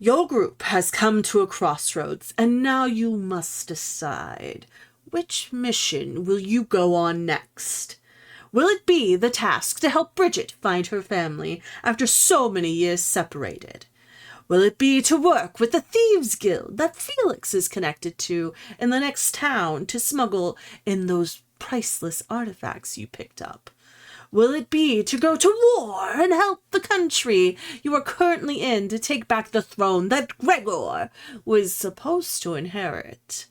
Your group has come to a crossroads, and now you must decide. Which mission will you go on next? Will it be the task to help Bridget find her family after so many years separated? Will it be to work with the Thieves Guild that Felix is connected to in the next town to smuggle in those priceless artifacts you picked up? Will it be to go to war and help the country you are currently in to take back the throne that Gregor was supposed to inherit?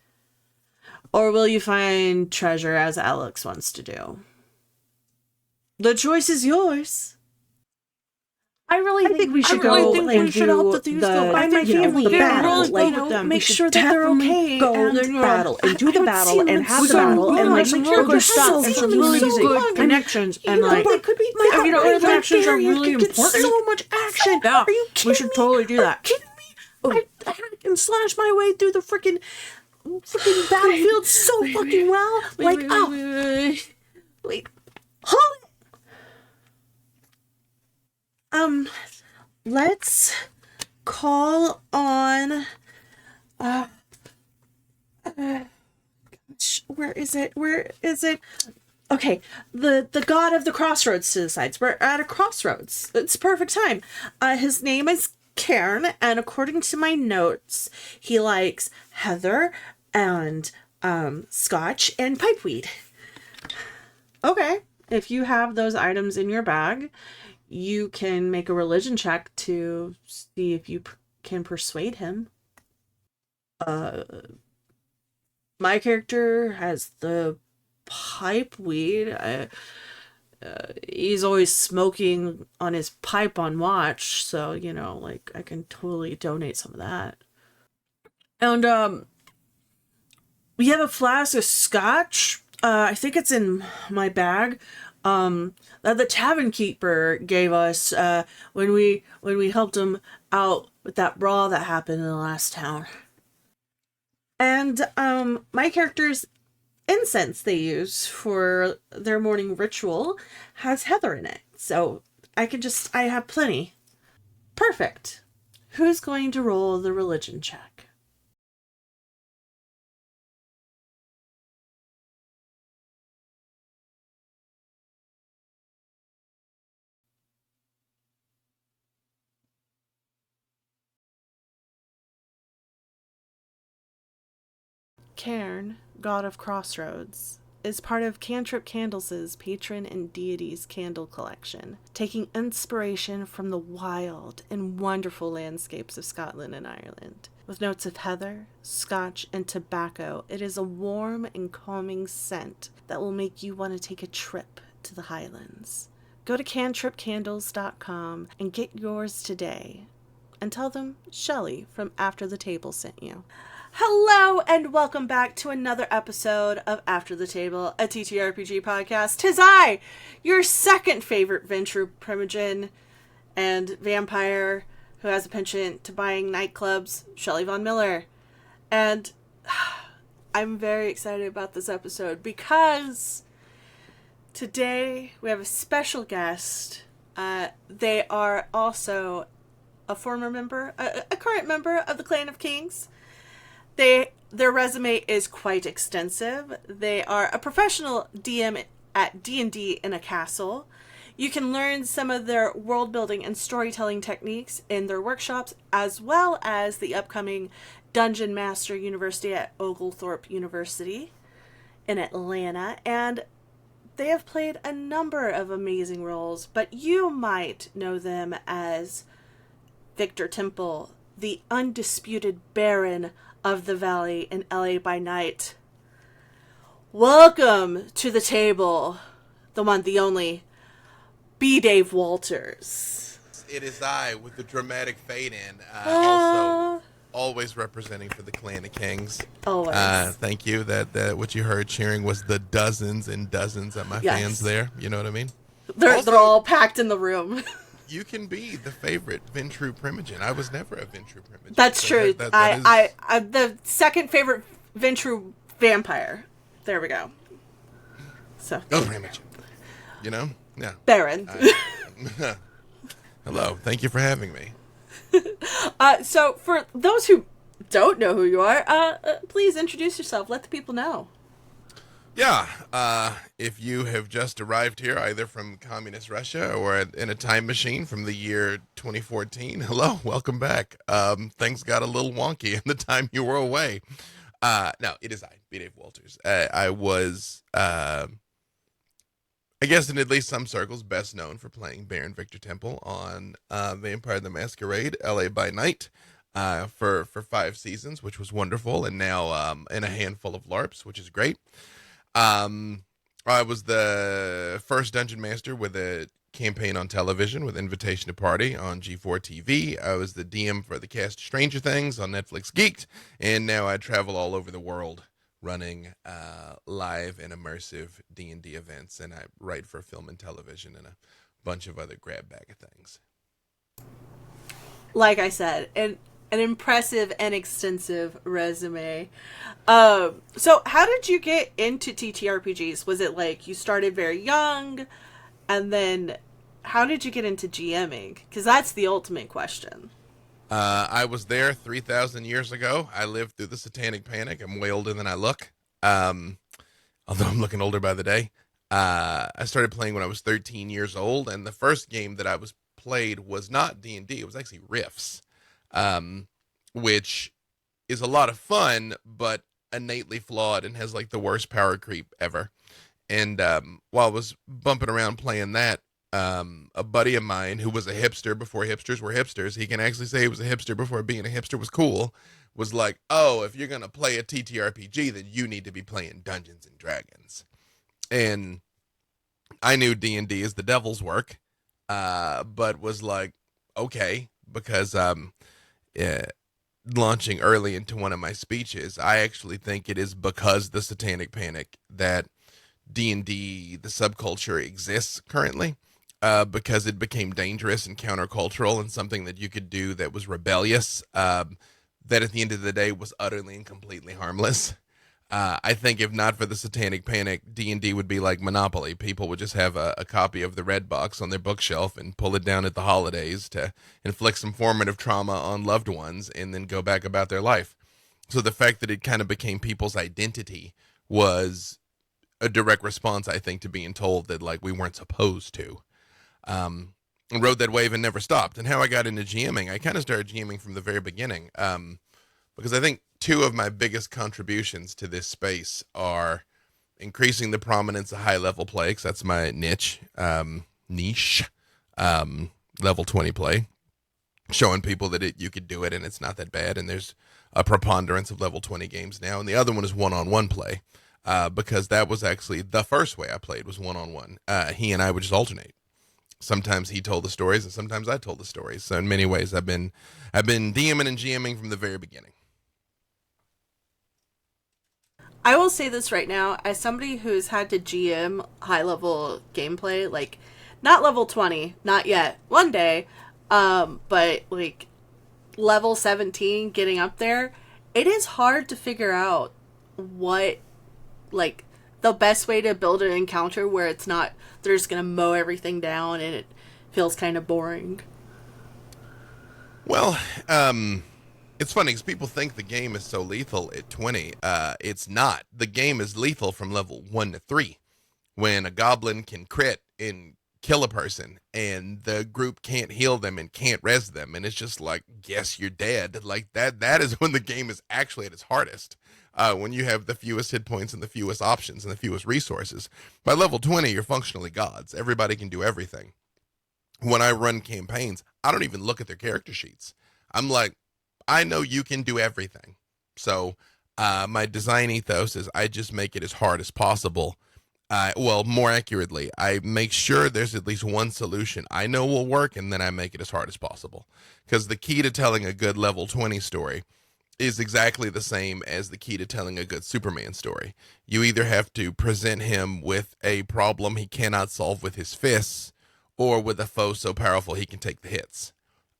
Or will you find treasure as Alex wants to do? The choice is yours. I really think we should go and and we should do help the Thieves Guild. find my family. The battle, really like, with them. make sure that they're okay. Go And the battle and do the battle and have the some battle and like really make sure good good stuff stuff and and some really really good good connections and like they could be connections are really important. So much action. Yeah, Are you kidding we should totally do that. Kidding me? I can slash my way through the freaking battlefield so fucking well. Wait. Hold it. Let's call on where is it? Okay, the god of the crossroads decides. We're at a crossroads. It's perfect time. His name is Cairn, and according to my notes, he likes heather and scotch and pipeweed. Okay, if you have those items in your bag, you can make a religion check to see if you can persuade him. My character has the pipeweed. He's always smoking on his pipe on watch, so like I can totally donate some of that. And we have a flask of scotch. I think it's in my bag. That the tavern keeper gave us when we helped him out with that brawl that happened in the last town. And my character's incense they use for their morning ritual has heather in it. So I have plenty. Perfect. Who's going to roll the religion check? Cairn, god of Crossroads, is part of Cantrip Candles' Patron and Deities candle collection, taking inspiration from the wild and wonderful landscapes of Scotland and Ireland. With notes of heather, scotch, and tobacco, it is a warm and calming scent that will make you want to take a trip to the Highlands. Go to cantripcandles.com and get yours today. And tell them Shelly from After the Table sent you. Hello and welcome back to another episode of After the Table, a TTRPG podcast. 'Tis I, your second favorite venture primogen and vampire who has a penchant to buying nightclubs, Shelly Von Miller. And I'm very excited about this episode because today we have a special guest. They are also a former member, a current member of the Clan of Kings. Their resume is quite extensive. They are a professional DM at D&D in a castle. You can learn some of their world building and storytelling techniques in their workshops, as well as the upcoming Dungeon Master University at Oglethorpe University in Atlanta. And they have played a number of amazing roles, but you might know them as Victor Temple, the undisputed Baron of the Valley in LA by Night. Welcome to the table, the one, the only, B. Dave Walters. It is I with the dramatic fade in. Also, always representing for the Clan of Kings. Always. Thank you. That what you heard cheering was the dozens and dozens of my fans there. You know what I mean? They're all packed in the room. You can be the favorite Ventru Primogen. I was never a Ventru Primogen. That's so true. That I the second favorite Ventru vampire. There we go. So. Oh, Primogen. You know? Yeah. Baron. Hello. Thank you for having me. So for those who don't know who you are, please introduce yourself. Let the people know. Yeah, if you have just arrived here, either from communist Russia or in a time machine from the year 2014, hello, welcome back. Things got a little wonky in the time you were away. No, it is I, B. Dave Walters. I was, I guess in at least some circles, best known for playing Baron Victor Temple on Vampire the Masquerade, LA by Night, for 5 seasons, which was wonderful, and now in a handful of LARPs, which is great. I was the first dungeon master with a campaign on television with Invitation to Party on G4 TV. I was the DM for the cast Stranger Things on Netflix Geeked, and now I travel all over the world running live and immersive D&D events, and I write for film and television and a bunch of other grab bag of things. Like I said, an impressive and extensive resume. So how did you get into TTRPGs? Was it like you started very young, and then how did you get into GMing? Because that's the ultimate question. I was there 3,000 years ago. I lived through the Satanic Panic. I'm way older than I look, although I'm looking older by the day. I started playing when I was 13 years old, and the first game that I was played was not D&D. It was actually Riffs, which is a lot of fun, but innately flawed and has like the worst power creep ever. And while I was bumping around playing that, a buddy of mine who was a hipster before hipsters were hipsters, he can actually say he was a hipster before being a hipster was cool, was like, oh, if you're going to play a TTRPG, then you need to be playing Dungeons and Dragons. And I knew D&D is the devil's work, but was like, okay, because launching early into one of my speeches, I actually think it is because the Satanic Panic that D&D, the subculture, exists currently, because it became dangerous and countercultural and something that you could do that was rebellious, that at the end of the day was utterly and completely harmless. I think if not for the Satanic Panic, D&D would be like Monopoly. People would just have a copy of the Red Box on their bookshelf and pull it down at the holidays to inflict some formative trauma on loved ones and then go back about their life. So the fact that it kind of became people's identity was a direct response, I think, to being told that like we weren't supposed to. And rode that wave and never stopped. And how I got into GMing, I kind of started GMing from the very beginning, because I think two of my biggest contributions to this space are increasing the prominence of high-level play, because that's my niche, level 20 play, showing people that you could do it and it's not that bad, and there's a preponderance of level 20 games now. And the other one is one-on-one play, because that was actually the first way I played was one-on-one. He and I would just alternate. Sometimes he told the stories and sometimes I told the stories. So in many ways, I've been DMing and GMing from the very beginning. I will say this right now, as somebody who's had to GM high-level gameplay, like, not level 20, not yet, one day, but, like, level 17, getting up there, it is hard to figure out what, like, the best way to build an encounter where it's not, they're just going to mow everything down and it feels kind of boring. Well, it's funny because people think the game is so lethal at 20. It's not. The game is lethal from level 1 to 3. When a goblin can crit and kill a person and the group can't heal them and can't res them, and it's just like, guess you're dead. Like that is when the game is actually at its hardest. When you have the fewest hit points and the fewest options and the fewest resources. By level 20, you're functionally gods. Everybody can do everything. When I run campaigns, I don't even look at their character sheets. I'm like, I know you can do everything. So my design ethos is I just make it as hard as possible. Well, more accurately, I make sure there's at least one solution I know will work, and then I make it as hard as possible. Because the key to telling a good level 20 story is exactly the same as the key to telling a good Superman story. You either have to present him with a problem he cannot solve with his fists, or with a foe so powerful he can take the hits.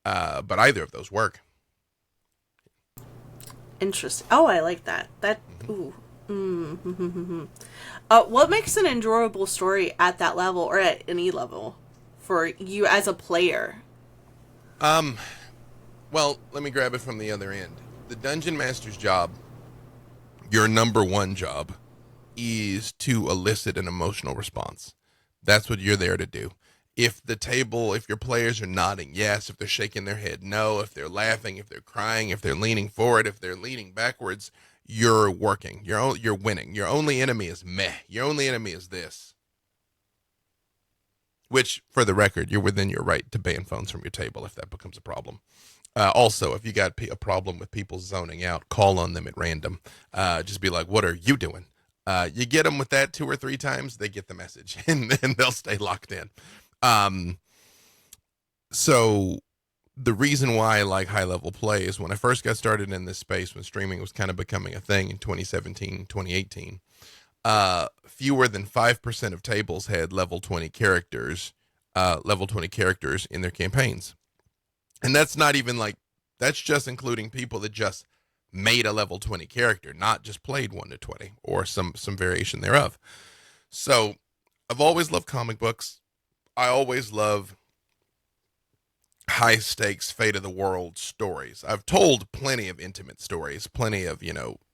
But either of those work. Interesting. Oh, I like that. That, ooh. Mm-hmm. What makes an enjoyable story at that level, or at any level, for you as a player? Well, let me grab it from the other end. The dungeon master's job, your number one job, is to elicit an emotional response. That's what you're there to do. If your players are nodding yes, if they're shaking their head no, if they're laughing, if they're crying, if they're leaning forward, if they're leaning backwards, you're working. You're winning. Your only enemy is meh. Your only enemy is this. Which, for the record, you're within your right to ban phones from your table if that becomes a problem. Also, if you got a problem with people zoning out, call on them at random. Just be like, what are you doing? You get them with that 2 or 3 times, they get the message, and then they'll stay locked in. So the reason why I like high-level play is when I first got started in this space, when streaming was kind of becoming a thing in 2017, 2018, fewer than 5% of tables had level 20 characters in their campaigns. And that's not even that's just including people that just made a level 20 character, not just played 1 to 20 or some variation thereof. So I've always loved comic books. I always love high stakes, fate of the world stories. I've told plenty of intimate stories, plenty of,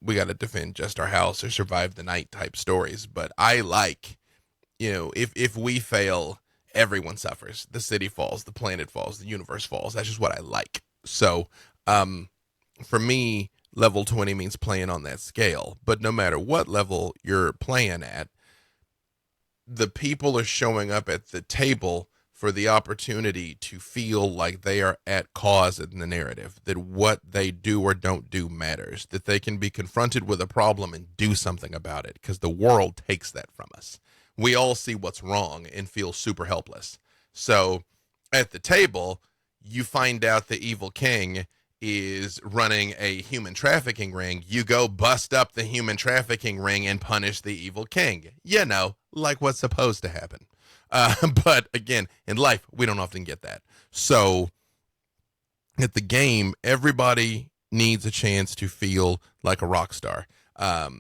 we got to defend just our house or survive the night type stories. But I like, if we fail, everyone suffers. The city falls, the planet falls, the universe falls. That's just what I like. So, for me, level 20 means playing on that scale. But no matter what level you're playing at, the people are showing up at the table for the opportunity to feel like they are at cause in the narrative, that what they do or don't do matters, that they can be confronted with a problem and do something about it, because the world takes that from us. We all see what's wrong and feel super helpless. So at the table, you find out the evil king is running a human trafficking ring. You go bust up the human trafficking ring and punish the evil king. Like what's supposed to happen. But again, in life, we don't often get that. So at the game, everybody needs a chance to feel like a rock star.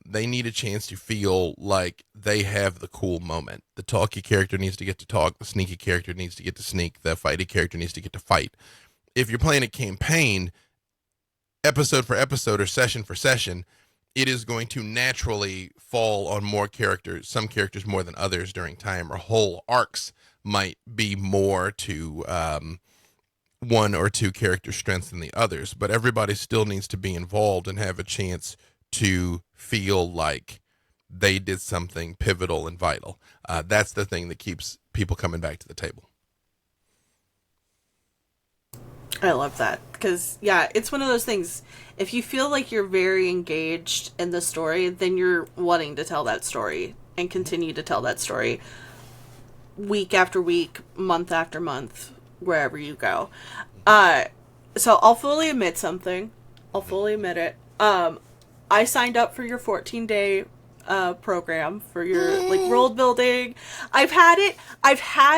They need a chance to feel like they have the cool moment. The talky character needs to get to talk. The sneaky character needs to get to sneak. The fighty character needs to get to fight. If you're playing a campaign, episode for episode or session for session, it is going to naturally fall on more characters, some characters more than others during time, or whole arcs might be more to 1 or 2 character strengths than the others. But everybody still needs to be involved and have a chance to feel like they did something pivotal and vital. That's the thing that keeps people coming back to the table. I love that because, it's one of those things. If you feel like you're very engaged in the story, then you're wanting to tell that story and continue to tell that story week after week, month after month, wherever you go. So I'll fully admit something. I'll fully admit it. I signed up for your 14-day program for your world building. I've had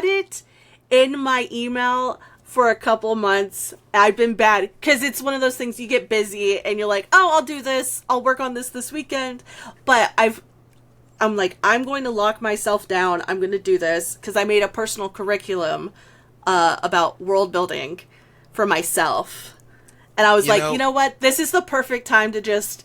it in my email for a couple months. I've been bad because it's one of those things, you get busy and you're like, oh, I'll do this. I'll work on this weekend. But I'm like, I'm going to lock myself down. I'm going to do this because I made a personal curriculum about world building for myself. And I was you know what? This is the perfect time to just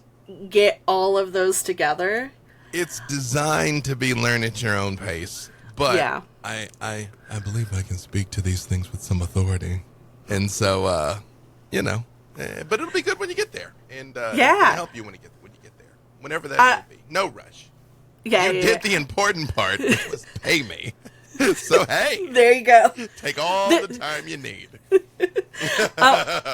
get all of those together. It's designed to be learn at your own pace. But yeah. I believe I can speak to these things with some authority. And so, but it'll be good when you get there. And it'll help you when you get there. Whenever that may be. No rush. Yeah, you did the important part, which was pay me. So, hey. There you go. Take all the time you need.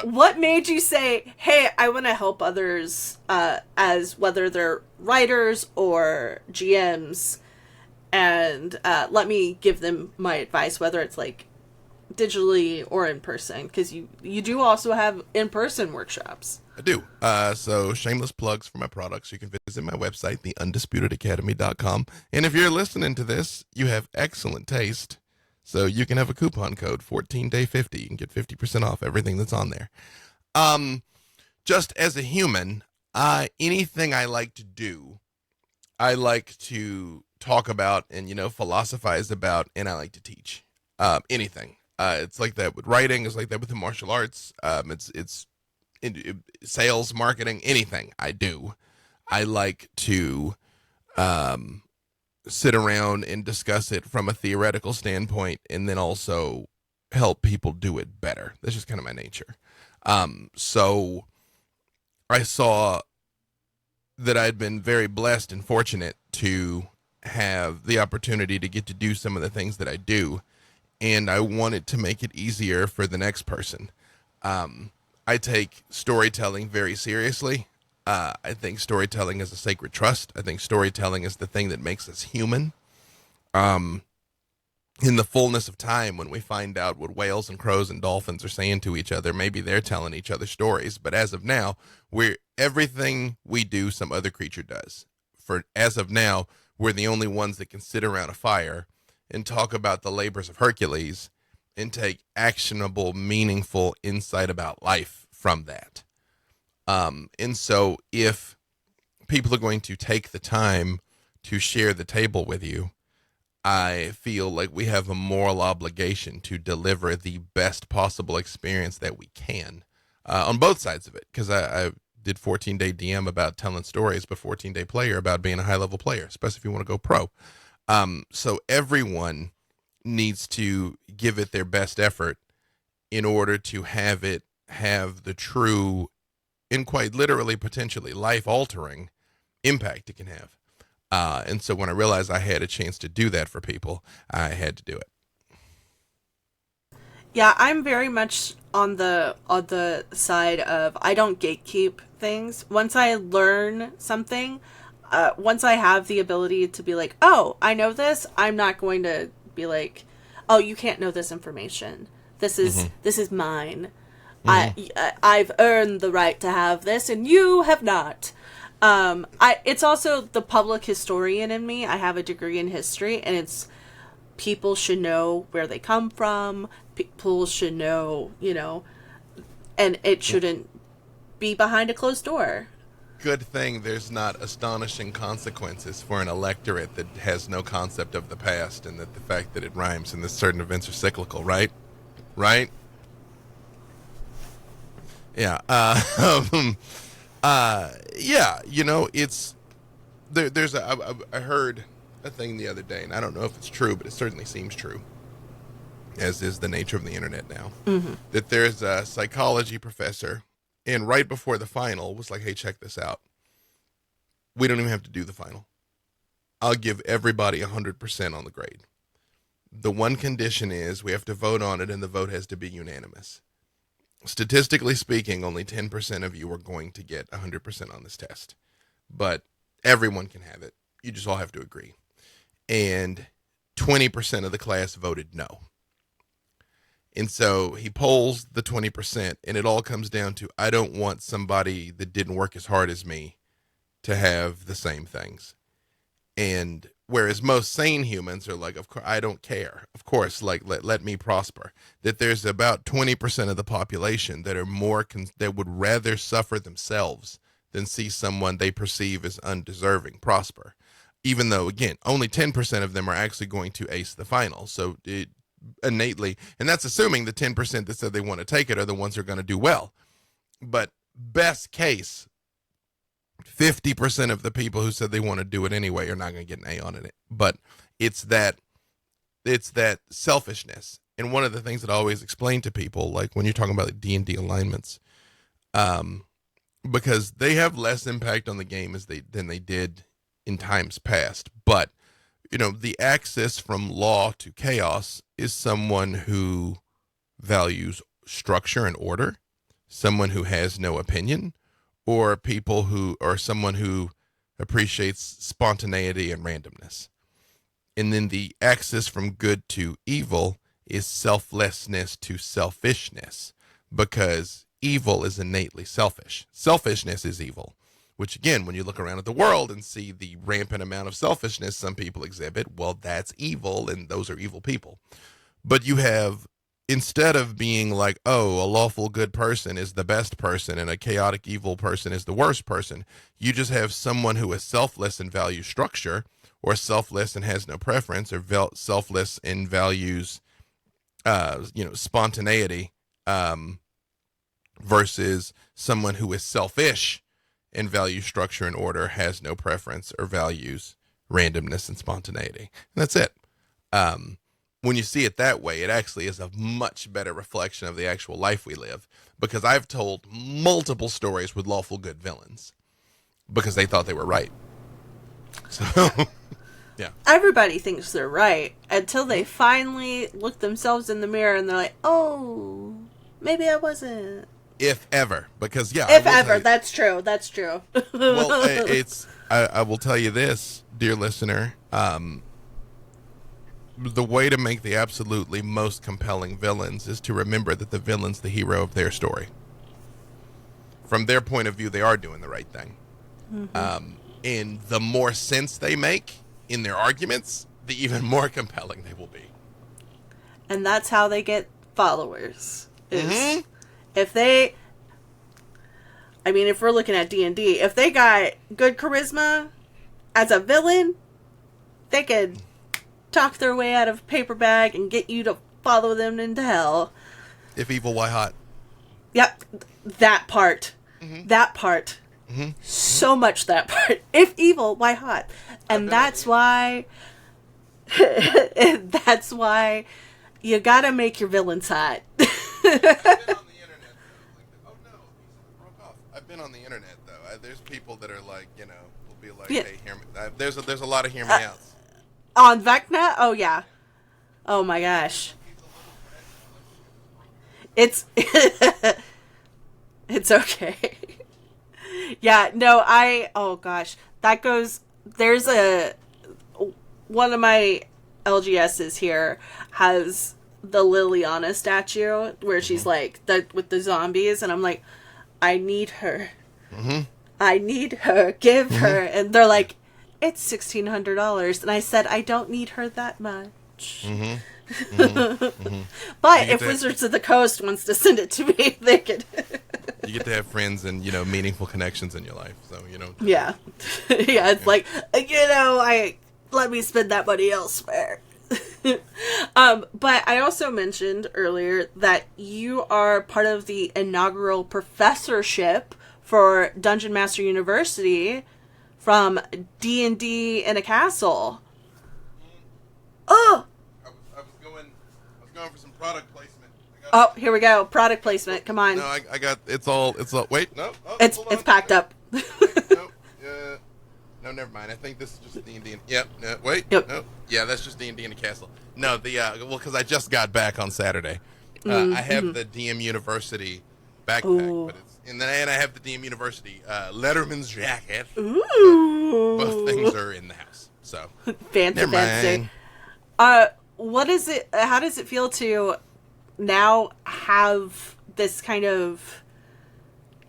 What made you say, hey, I want to help others, as whether they're writers or GMs, and let me give them my advice, whether it's digitally or in person, because you do also have in-person workshops. I do. So shameless plugs for my products. You can visit my website, theundisputedacademy.com. And if you're listening to this, you have excellent taste. So you can have a coupon code, 14day50. You can get 50% off everything that's on there. Just as a human, anything I like to do, I like to talk about and, philosophize about, and I like to teach. Anything. It's like that with writing. It's like that with the martial arts. Sales, marketing, anything I do. I like to sit around and discuss it from a theoretical standpoint, and then also help people do it better. That's just kind of my nature. So I saw that I'd been very blessed and fortunate to have the opportunity to get to do some of the things that I do, and I wanted to make it easier for the next person. I take storytelling very seriously. I think storytelling is a sacred trust. I think storytelling is the thing that makes us human. In the fullness of time, when we find out what whales and crows and dolphins are saying to each other, maybe they're telling each other stories. But as of now, everything we do, some other creature does. As of now, we're the only ones that can sit around a fire and talk about the labors of Hercules and take actionable, meaningful insight about life from that. And so if people are going to take the time to share the table with you, I feel like we have a moral obligation to deliver the best possible experience that we can on both sides of it. Because I did 14-day DM about telling stories, but 14-day player about being a high-level player, especially if you want to go pro. So everyone needs to give it their best effort in order to have it have the true and quite literally, potentially life-altering impact it can have. And so when I realized I had a chance to do that for people, I had to do it. Yeah, I'm very much on the side of I don't gatekeep things. Once I learn something, once I have the ability to be like, oh, I know this, I'm not going to be like, oh, you can't know this information. This is mine. I've earned the right to have this, and you have not. It's also the public historian in me. I have a degree in history, and it's people should know where they come from. People should know, and it shouldn't be behind a closed door. Good thing there's not astonishing consequences for an electorate that has no concept of the past, and that the fact that it rhymes and that certain events are cyclical, right? Right? Yeah. Yeah, it's I heard a thing the other day, and I don't know if it's true, but it certainly seems true, as is the nature of the internet now, that there's a psychology professor, and right before the final was like, hey, check this out. We don't even have to do the final. I'll give everybody 100% on the grade. The one condition is we have to vote on it, and the vote has to be unanimous. Statistically speaking, only 10% of you are going to get 100% on this test, but everyone can have it. You just all have to agree. And 20% of the class voted no. And so he polls the 20%, and it all comes down to, I don't want somebody that didn't work as hard as me to have the same things. And whereas most sane humans are like, of course, I don't care. Of course, like, let me prosper. That there's about 20% of the population that are that would rather suffer themselves than see someone they perceive as undeserving prosper. Even though, again, only 10% of them are actually going to ace the final. So it innately, and that's assuming the 10% that said they want to take it are the ones who are going to do well. But best case, 50% of the people who said they want to do it anyway are not going to get an A on it. But it's that selfishness. And one of the things that I always explain to people, like when you're talking about like D&D alignments, because they have less impact on the game than they did in times past. But, the axis from law to chaos is someone who values structure and order, someone who has no opinion, or someone who appreciates spontaneity and randomness. And then the axis from good to evil is selflessness to selfishness, because evil is innately selfish. Selfishness is evil, which again, when you look around at the world and see the rampant amount of selfishness some people exhibit, well, that's evil, and those are evil people. But you have, instead of being like, oh, a lawful good person is the best person and a chaotic evil person is the worst person, you just have someone who is selfless and values structure, or selfless and has no preference, or selfless and values spontaneity, versus someone who is selfish and values structure and order, has no preference or values randomness and spontaneity. And that's it. When you see it that way, it actually is a much better reflection of the actual life we live, because I've told multiple stories with lawful good villains because they thought they were right. So, yeah. Everybody thinks they're right until they finally look themselves in the mirror and they're like, oh, maybe I wasn't. If ever, because if ever, that's true. That's true. Well, I will tell you this, dear listener. The way to make the absolutely most compelling villains is to remember that the villain's the hero of their story. From their point of view, they are doing the right thing. Mm-hmm. And the more sense they make in their arguments, the even more compelling they will be. And that's how they get followers. Mm-hmm. If we're looking at D&D, if they got good charisma as a villain, they could talk their way out of a paper bag and get you to follow them into hell. If evil, why hot? Yep, that part. Mm-hmm. That part. Mm-hmm. So much that part. If evil, why hot? And that's why... that's why you gotta make your villains hot. I've been on the internet, though. There's people that are like, will be like, hey, hear me. There's a lot of hear me outs. On Vecna? Oh, yeah. Oh, my gosh. It's... it's okay. Yeah, no, oh, gosh. That goes... There's one of my LGSs here has the Liliana statue where she's like, with the zombies, and I'm like, I need her. Mm-hmm. I need her. Give mm-hmm. her. And they're like, it's $1,600. And I said, I don't need her that much. Mm-hmm. Mm-hmm. Mm-hmm. But if Wizards of the Coast wants to send it to me, they could. You get to have friends and, meaningful connections in your life. So, Yeah. Yeah, it's like, let me spend that money elsewhere. But I also mentioned earlier that you are part of the inaugural professorship for Dungeon Master University from D&D in a Castle. Oh! I was going for some product placement. Here we go. Product placement. Come on. No, I got, it's all, wait, no. Oh, it's packed up. Wait, no, never mind. I think this is just D&D. Yep. No. Yeah, that's just D&D in a castle. No, because I just got back on Saturday. I have the DM University backpack, but and I have the DM University Letterman's jacket. Ooh. Both things are in the house. So fancy. What is it? How does it feel to now have this kind of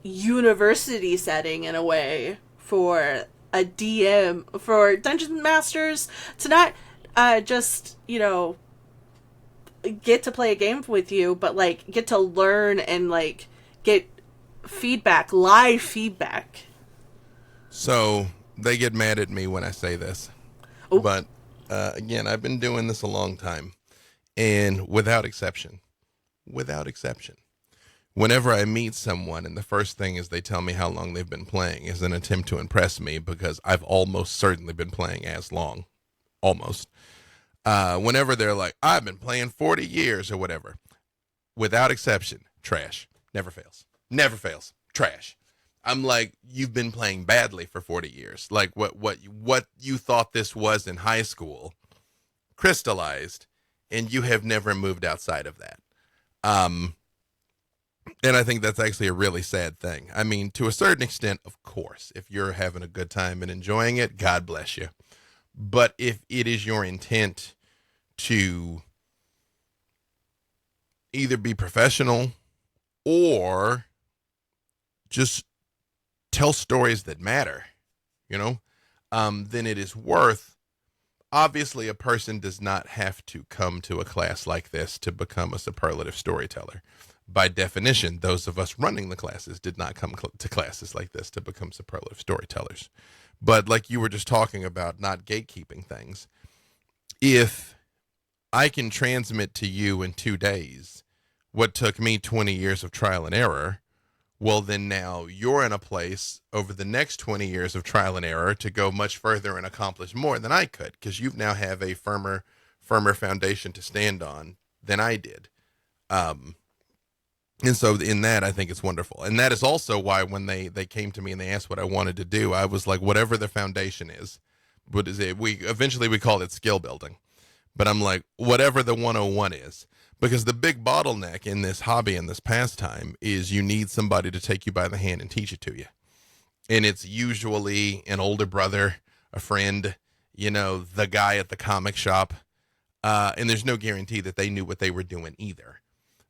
university setting in a way for a DM, for Dungeon Masters to not just, get to play a game with you, but get to learn and get feedback, live feedback. So they get mad at me when I say this. Ooh. But again, I've been doing this a long time, and without exception, whenever I meet someone and the first thing is they tell me how long they've been playing is an attempt to impress me, because I've almost certainly been playing as long. Almost. Whenever they're like, I've been playing 40 years or whatever, without exception, trash. Never fails. Trash. I'm like, you've been playing badly for 40 years. Like what you thought this was in high school crystallized, and you have never moved outside of that. And I think that's actually a really sad thing. I mean, to a certain extent, of course, if you're having a good time and enjoying it, God bless you. But if it is your intent to either be professional or just tell stories that matter, then it is worth. Obviously, a person does not have to come to a class like this to become a superlative storyteller. By definition, those of us running the classes did not come to classes like this to become superlative storytellers. But like you were just talking about, not gatekeeping things. If I can transmit to you in 2 days what took me 20 years of trial and error. Well, then now you're in a place over the next 20 years of trial and error to go much further and accomplish more than I could, because you now have a firmer foundation to stand on than I did. And so in that, I think it's wonderful. And that is also why when they came to me and they asked what I wanted to do, I was like, whatever the foundation is, what is it? We called it skill building, but I'm like, whatever the 101 is, because the big bottleneck in this hobby and this pastime is you need somebody to take you by the hand and teach it to you. And it's usually an older brother, a friend, the guy at the comic shop. And there's no guarantee that they knew what they were doing either.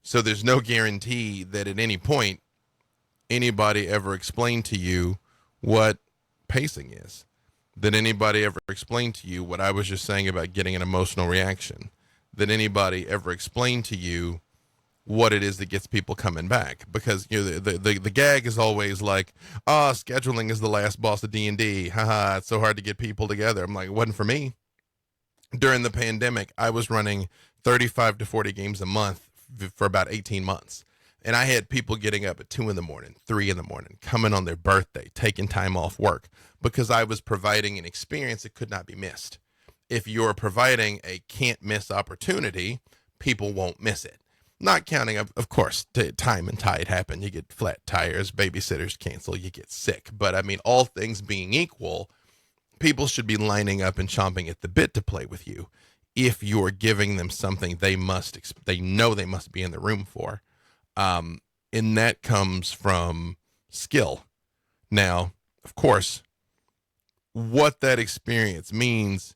So there's no guarantee that at any point anybody ever explained to you what pacing is, that anybody ever explained to you what I was just saying about getting an emotional reaction, that anybody ever explained to you what it is that gets people coming back. Because the gag is always like, scheduling is the last boss of D&D. Haha, it's so hard to get people together. I'm like, it wasn't for me. During the pandemic, I was running 35 to 40 games a month for about 18 months. And I had people getting up at 2 a.m, 3 a.m, coming on their birthday, taking time off work, because I was providing an experience that could not be missed. If you're providing a can't miss opportunity, people won't miss it. Not counting, of course, time and tide happen. You get flat tires, babysitters cancel, you get sick. But I mean, all things being equal, people should be lining up and chomping at the bit to play with you if you're giving them something they know they must be in the room for. And that comes from skill. Now, of course, what that experience means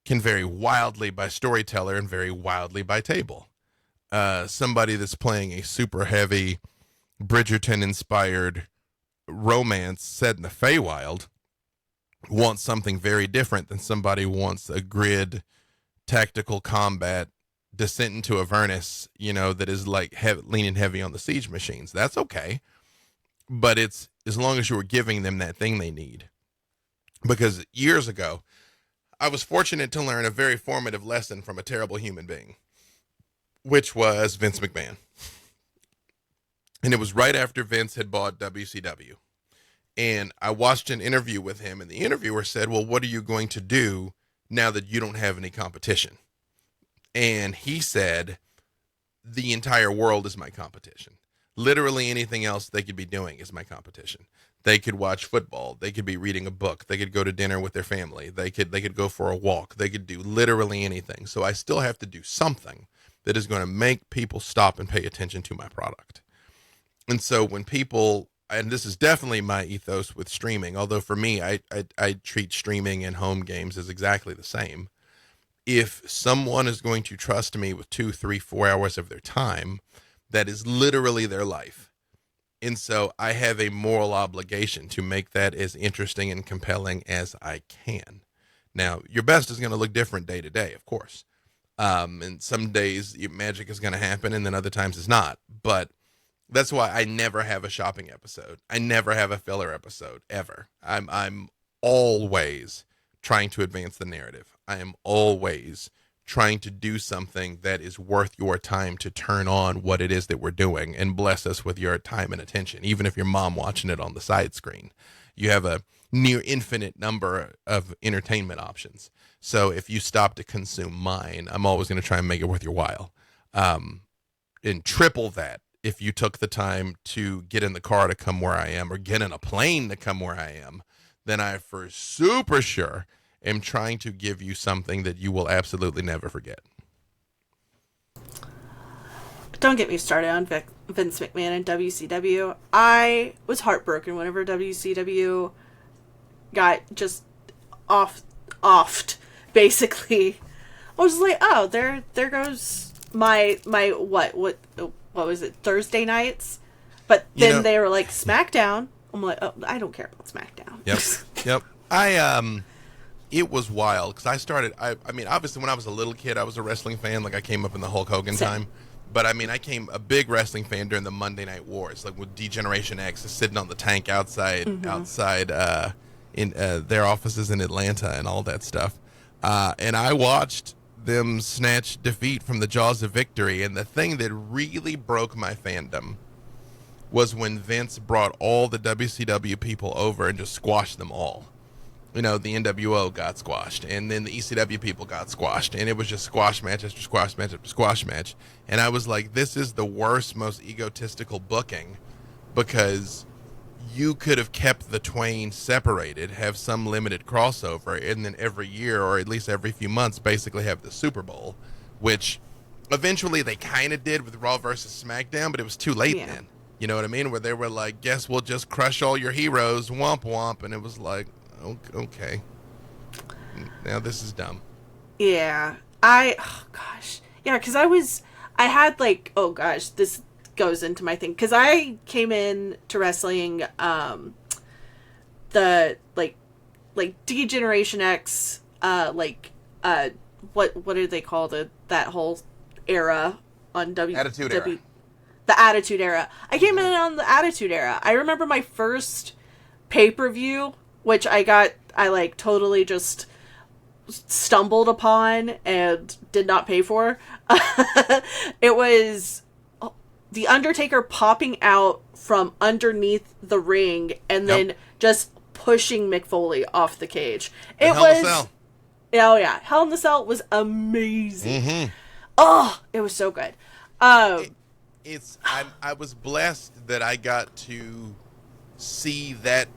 can vary wildly by storyteller and vary wildly by table. Somebody that's playing a super heavy Bridgerton-inspired romance set in the Feywild wants something very different than somebody who wants a grid tactical combat descent into Avernus, that is like leaning heavy on the siege machines. That's okay. But it's as long as you were giving them that thing they need. Because years ago, I was fortunate to learn a very formative lesson from a terrible human being, which was Vince McMahon. And it was right after Vince had bought WCW. And I watched an interview with him, and the interviewer said, well, what are you going to do now that you don't have any competition? And he said, the entire world is my competition. Literally anything else they could be doing is my competition. They could watch football. They could be reading a book. They could go to dinner with their family. They could go for a walk. They could do literally anything. So I still have to do something that is going to make people stop and pay attention to my product. And so when people, and this is definitely my ethos with streaming, although for me, I treat streaming and home games as exactly the same. If someone is going to trust me with 2, 3, 4 hours of their time, that is literally their life. And so I have a moral obligation to make that as interesting and compelling as I can. Now, your best is going to look different day to day, of course. And some days magic is going to happen, and then other times it's not. But that's why I never have a shopping episode. I never have a filler episode, ever. I'm always trying to advance the narrative. I am always trying to do something that is worth your time to turn on what it is that we're doing and bless us with your time and attention. Even if your mom watching it on the side screen, you have a near infinite number of entertainment options. So if you stop to consume mine, I'm always going to try and make it worth your while. And triple that if you took the time to get in the car to come where I am, or get in a plane to come where I am, then I for super sure am trying to give you something that you will absolutely never forget. Don't get me started on Vince McMahon and WCW. I was heartbroken whenever WCW got just offed, basically. I was like, oh, there goes my what was it, Thursday nights? But then they were like, SmackDown. I'm like, oh, I don't care about SmackDown. Yep. It was wild because I started, I mean, obviously when I was a little kid, I was a wrestling fan. Like I came up in the Hulk Hogan time. But I mean, I came a big wrestling fan during the Monday Night Wars, like with D-Generation X sitting on the tank outside in their offices in Atlanta and all that stuff. And I watched them snatch defeat from the jaws of victory. And the thing that really broke my fandom was when Vince brought all the WCW people over and just squashed them all. You know, the NWO got squashed, and then the ECW people got squashed, and it was just squash match after squash match after squash match. And I was like, this is the worst, most egotistical booking, because you could have kept the twain separated, have some limited crossover, and then every year, or at least every few months, basically have the Super Bowl, which eventually they kind of did with Raw versus SmackDown, but it was too late then. You know what I mean? Where they were like, guess we'll just crush all your heroes, womp womp, and it was like, okay. Now this is dumb. Yeah. Oh gosh. Yeah, because I had like, oh gosh, this goes into my thing. Because I came in to wrestling, the, like D-Generation X, what do they call that whole era on Attitude Era. The Attitude Era. I came in on the Attitude Era. I remember my first pay-per-view, which I totally just stumbled upon and did not pay for. It was The Undertaker popping out from underneath the ring and then just pushing Mick Foley off the cage. Hell in a Cell. Oh yeah, Hell in the Cell was amazing. Oh, it was so good. I was blessed that I got to see that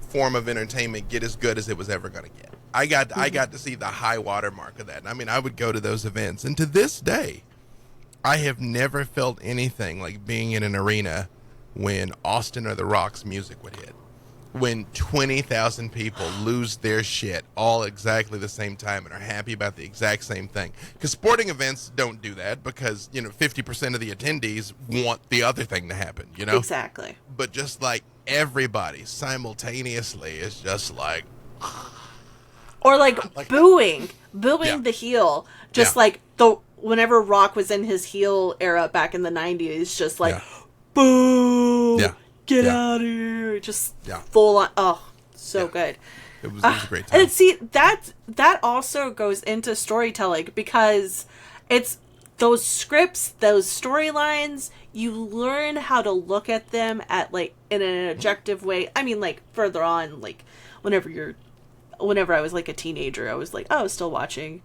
form of entertainment get as good as it was ever going to get. I got to see the high water mark of that. I mean, I would go to those events, and to this day, I have never felt anything like being in an arena when Austin or The Rock's music would hit. When 20,000 people lose their shit all exactly the same time and are happy about the exact same thing. Because sporting events don't do that, because, 50% of the attendees want the other thing to happen, Exactly. But just like everybody simultaneously is just like... Or booing the heel. Just like whenever Rock was in his heel era back in the 90s, just like, boo! Yeah. Get out of here! Just full on. Oh, so good. It was a great time. And see, that also goes into storytelling, because it's those scripts, those storylines, you learn how to look at them in an objective way. I mean, further on, whenever I was a teenager, I was still watching.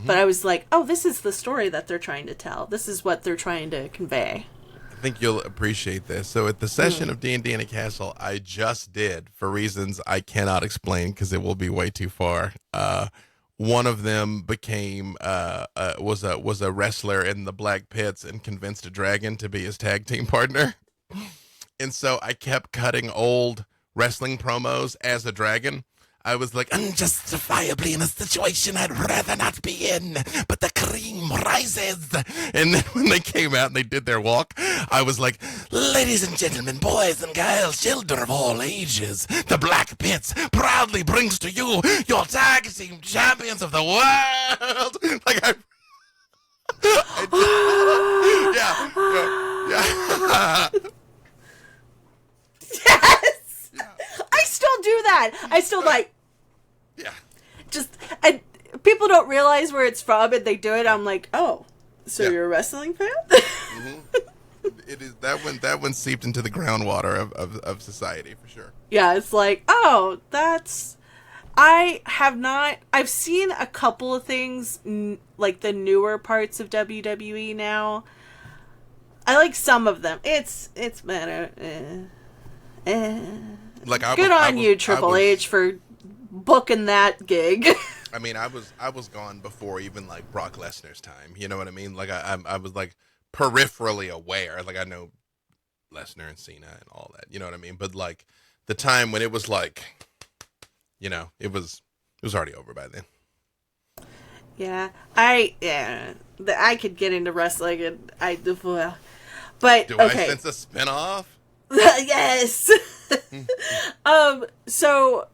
But I was like, oh, this is the story that they're trying to tell. This is what they're trying to convey. I think you'll appreciate this. So at the session of D&D in a Castle, I just did, for reasons I cannot explain because it will be way too far. One of them was a wrestler in the Black Pits and convinced a dragon to be his tag team partner. And so I kept cutting old wrestling promos as a dragon. I was like, unjustifiably in a situation I'd rather not be in, but the cream rises. And then when they came out and they did their walk, I was like, ladies and gentlemen, boys and girls, children of all ages, the Black Pits proudly brings to you your tag team champions of the world. Yes! I still do that. I still and people don't realize where it's from, and they do it. I'm like, oh, so you're a wrestling fan? It is that one seeped into the groundwater of society for sure. Yeah, it's like, oh, I've seen a couple of things, like the newer parts of WWE now. I like some of them. It's better. Good on you, Triple H, for booking that gig. I mean, I was gone before even Brock Lesnar's time. You know what I mean? I was peripherally aware. I know Lesnar and Cena and all that. You know what I mean? But the time when it was it was already over by then. Yeah, I could get into wrestling, and but do okay. I sense a spinoff? Yes. So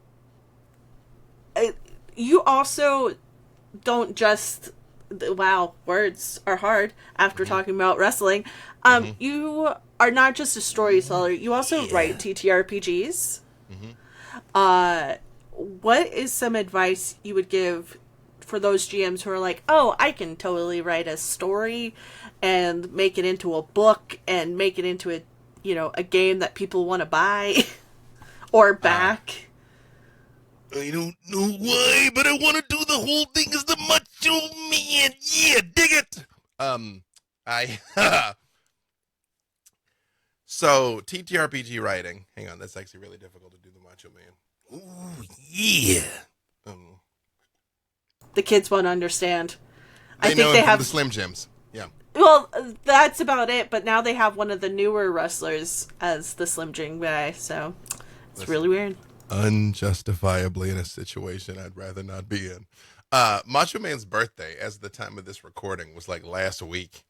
you also don't just, wow, words are hard after talking about wrestling. You are not just a storyteller, you also write TTRPGs. What is some advice you would give for those GMs who are like, oh, I can totally write a story and make it into a book and make it into a, you know, a game that people want to buy or back. I don't know why, but I want to do the whole thing as the Macho Man. Yeah, dig it. So TTRPG writing. Hang on, that's actually really difficult to do the Macho Man. Ooh, yeah. The kids won't understand. I think they have the Slim Jims. Yeah. Well, that's about it. But now they have one of the newer wrestlers as the Slim Jim guy, so it's really weird. Unjustifiably in a situation I'd rather not be in. Macho Man's birthday, as the time of this recording, was like last week.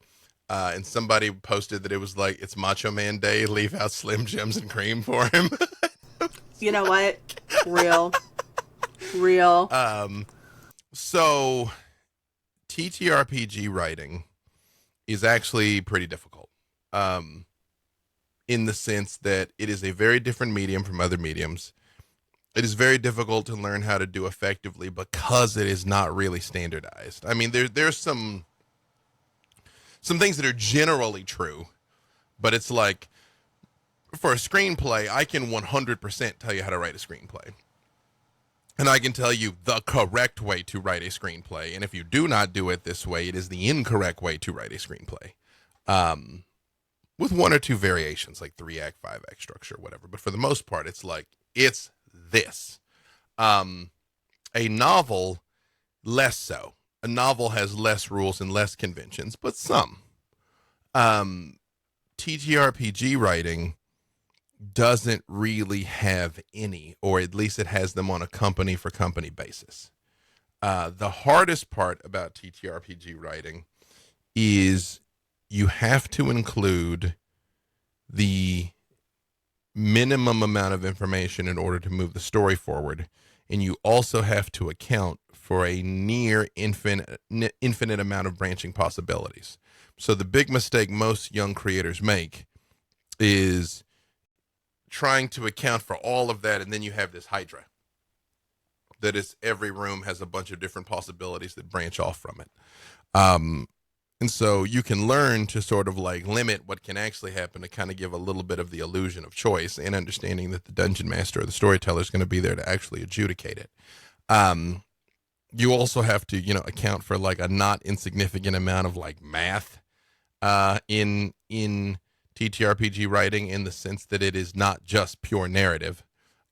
And somebody posted that it was like, it's Macho Man Day, leave out Slim Jims and cream for him. You know what? Real. So TTRPG writing is actually pretty difficult. In the sense that it is a very different medium from other mediums. It is very difficult to learn how to do effectively because it is not really standardized. I mean, there's some things that are generally true, but it's like, for a screenplay, I can 100% tell you how to write a screenplay. And I can tell you the correct way to write a screenplay. And if you do not do it this way, it is the incorrect way to write a screenplay. With one or two variations, like 3-act, 5-act structure, whatever. But for the most part, it's like, it's this. A novel, less so. A novel has less rules and less conventions, but some. TTRPG writing doesn't really have any, or at least it has them on a company for company basis. The hardest part about TTRPG writing is you have to include the minimum amount of information in order to move the story forward, and you also have to account for a near infinite amount of branching possibilities. So the big mistake most young creators make is trying to account for all of that, and then you have this hydra that is, every room has a bunch of different possibilities that branch off from it. And so you can learn to sort of like limit what can actually happen to kind of give a little bit of the illusion of choice, and understanding that the dungeon master or the storyteller is going to be there to actually adjudicate it. You also have to, account for like a not insignificant amount of like math in TTRPG writing, in the sense that it is not just pure narrative.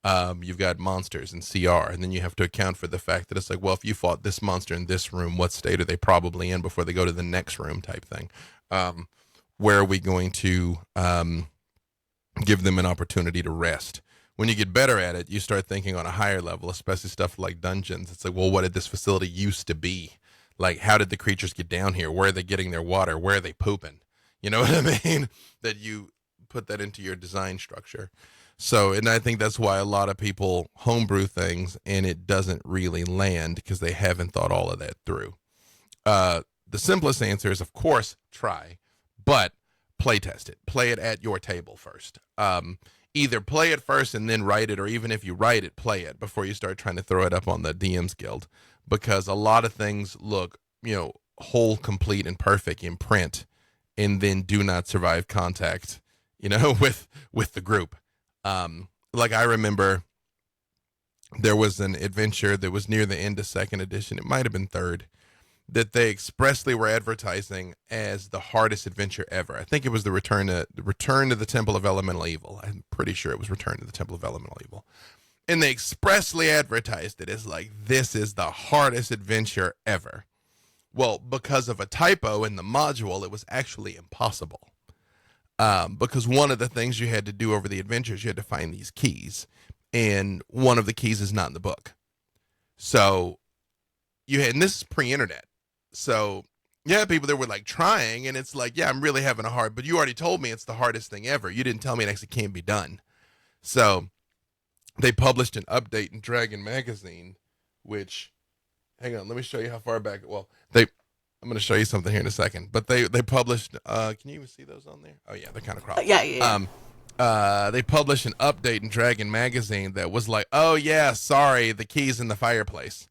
You've got monsters and CR, and then you have to account for the fact that it's like, well, if you fought this monster in this room, what state are they probably in before they go to the next room type thing? Where are we going to give them an opportunity to rest? When you get better at it, you start thinking on a higher level, especially stuff like dungeons. It's like, well, what did this facility used to be? Like, how did the creatures get down here? Where are they getting their water? Where are they pooping? You know what I mean? That you put that into your design structure. So, and I think that's why a lot of people homebrew things and it doesn't really land, because they haven't thought all of that through. The simplest answer is, of course, try, but play test it. Play it at your table first. Either play it first and then write it, or even if you write it, play it before you start trying to throw it up on the DM's Guild, because a lot of things look, whole, complete, and perfect in print, and then do not survive contact, with the group. Like I remember there was an adventure that was near the end of second edition. It might've been third, that they expressly were advertising as the hardest adventure ever. I think it was the Return to the Temple of Elemental Evil. I'm pretty sure it was Return to the Temple of Elemental Evil. And they expressly advertised it as like, this is the hardest adventure ever. Well, because of a typo in the module, it was actually impossible. Because one of the things you had to do over the adventures, you had to find these keys. And one of the keys is not in the book. So and this is pre-internet. So yeah, people that were like trying, and it's like, yeah, I'm really having a hard, but you already told me it's the hardest thing ever. You didn't tell me it actually can't be done. So they published an update in Dragon Magazine, which, hang on, let me show you how far back. Well, I'm going to show you something here in a second, but they published, can you even see those on there? Oh yeah, they're kind of cropped. Yeah. They published an update in Dragon Magazine that was like, oh yeah, sorry, the key's in the fireplace.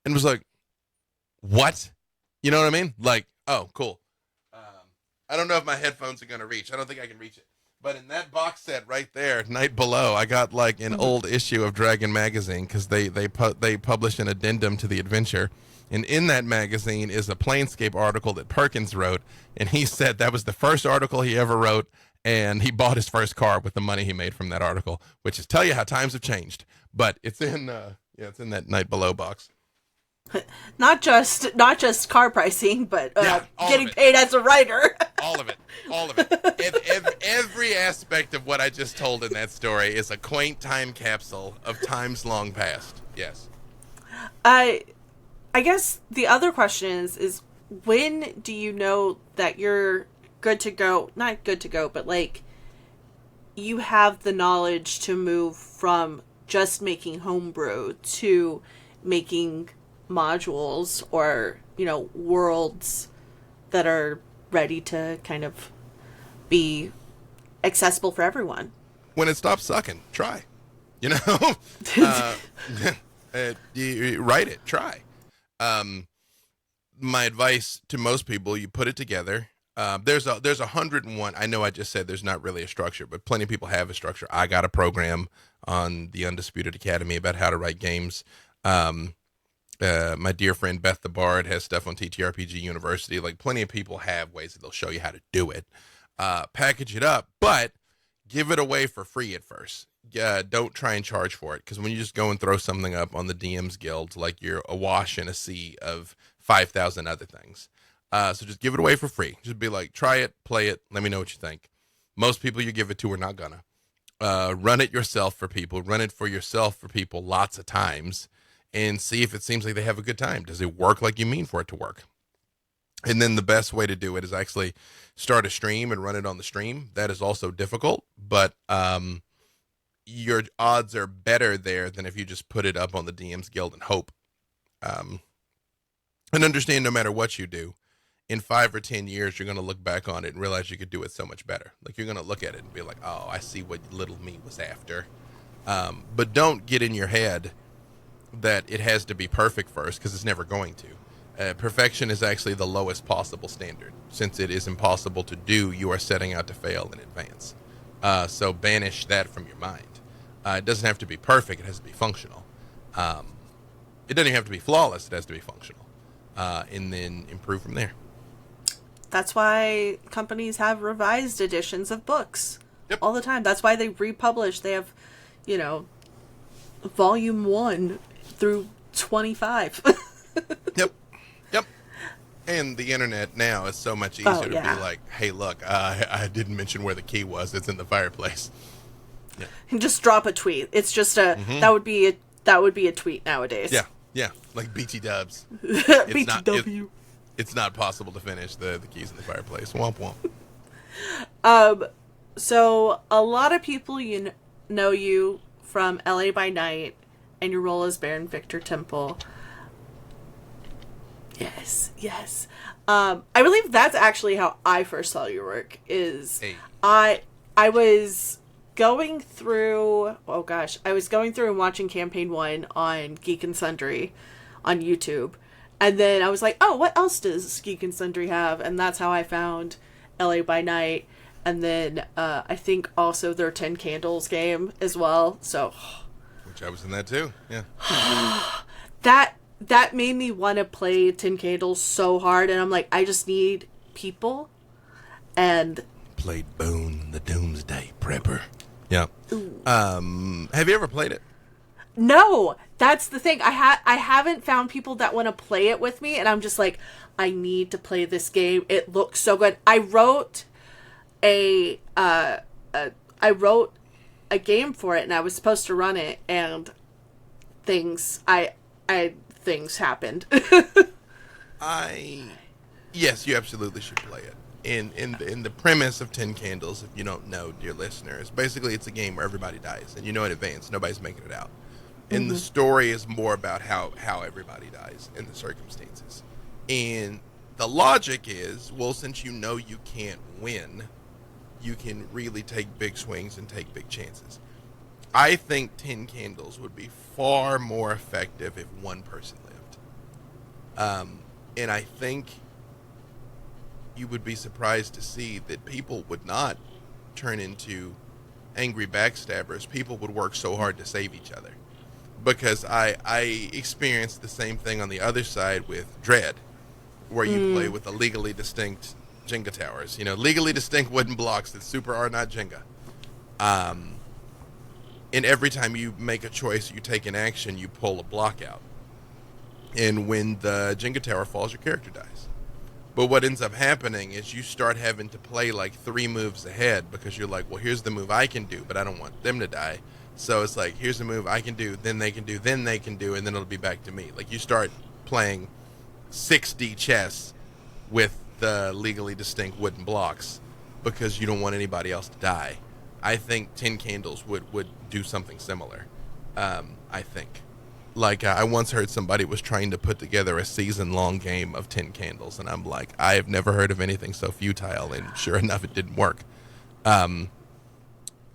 And it was like, what? You know what I mean? Like, oh, cool. I don't know if my headphones are going to reach. I don't think I can reach it. But in that box set right there, Night Below, I got like an old issue of Dragon Magazine because they published an addendum to the adventure. And in that magazine is a Planescape article that Perkins wrote. And he said that was the first article he ever wrote. And he bought his first car with the money he made from that article, which is tell you how times have changed. But it's in, it's in that Night Below box. Not just car pricing, but getting it. paid as a writer. All of it. Every aspect of what I just told in that story is a quaint time capsule of times long past. Yes. I guess the other question is when do you know that you're good to go? Not good to go, but like you have the knowledge to move from just making homebrew to making modules or, worlds that are ready to kind of be accessible for everyone. When it stops sucking, try. You write it, try. My advice to most people, you put it together. There's 101. I know I just said there's not really a structure, but plenty of people have a structure. I got a program on the Undisputed Academy about how to write games. My dear friend Beth the Bard has stuff on TTRPG University. Like plenty of people have ways that they'll show you how to do it. Package it up, but give it away for free at first. Don't try and charge for it, because when you just go and throw something up on the DM's Guild, like you're awash in a sea of 5,000 other things. So just give it away for free. Just be like, try it, play it, let me know what you think. Most people you give it to are not gonna. Run it yourself for people. Run it for yourself for people lots of times. And see if it seems like they have a good time. Does it work like you mean for it to work? And then the best way to do it is actually start a stream and run it on the stream. That is also difficult, but your odds are better there than if you just put it up on the DM's Guild and hope. And understand no matter what you do, in 5 or 10 years, you're going to look back on it and realize you could do it so much better. Like you're going to look at it and be like, oh, I see what little me was after. But don't get in your head that it has to be perfect first, because it's never going to. Perfection is actually the lowest possible standard. Since it is impossible to do, you are setting out to fail in advance. So banish that from your mind. It doesn't have to be perfect, it has to be functional. It doesn't even have to be flawless, it has to be functional. And then improve from there. That's why companies have revised editions of books all the time. That's why they republish. They have, volume 1 through 25. Yep. And the internet now is so much easier to be like, hey, look, I didn't mention where the key was. It's in the fireplace. Yeah. And just drop a tweet. It's just that would be a tweet nowadays. Yeah. Like BT dubs. BTW. It's not possible to finish the keys in the fireplace. Womp womp. So a lot of people know you from LA by Night and your role as Baron Victor Temple. Yes. I believe that's actually how I first saw your work. I was going through and watching Campaign 1 on Geek and Sundry on YouTube. And then I was like, oh, what else does Geek and Sundry have? And that's how I found LA by Night. And then I think also their 10 Candles game as well. So, which I was in that too. Yeah. That made me want to play 10 Candles so hard. And I'm like, I just need people. And played Boone, the Doomsday Prepper. Yeah. Have you ever played it? No, that's the thing. I haven't found people that want to play it with me, and I'm just like, I need to play this game. It looks so good. I wrote a game for it, and I was supposed to run it, and things happened. Yes, you absolutely should play it. In the premise of 10 Candles, if you don't know, dear listeners, basically it's a game where everybody dies, and you know in advance nobody's making it out. And the story is more about how everybody dies and the circumstances. And the logic is, well, since you know you can't win, you can really take big swings and take big chances. I think 10 Candles would be far more effective if one person lived. And I think you would be surprised to see that people would not turn into angry backstabbers. People would work so hard to save each other. Because I experienced the same thing on the other side with Dread, where you play with the legally distinct Jenga towers. You know, legally distinct wooden blocks that super are not Jenga. And every time you make a choice, you take an action, you pull a block out. And when the Jenga tower falls, your character dies. But what ends up happening is you start having to play like 3 moves ahead, because you're like, well, here's the move I can do, but I don't want them to die. So it's like, here's the move I can do, then they can do, then they can do, and then it'll be back to me. Like, you start playing 6D chess with the legally distinct wooden blocks because you don't want anybody else to die. I think 10 Candles would do something similar. I think. Like, I once heard somebody was trying to put together a season-long game of 10 Candles, and I'm like, I have never heard of anything so futile, and sure enough, it didn't work.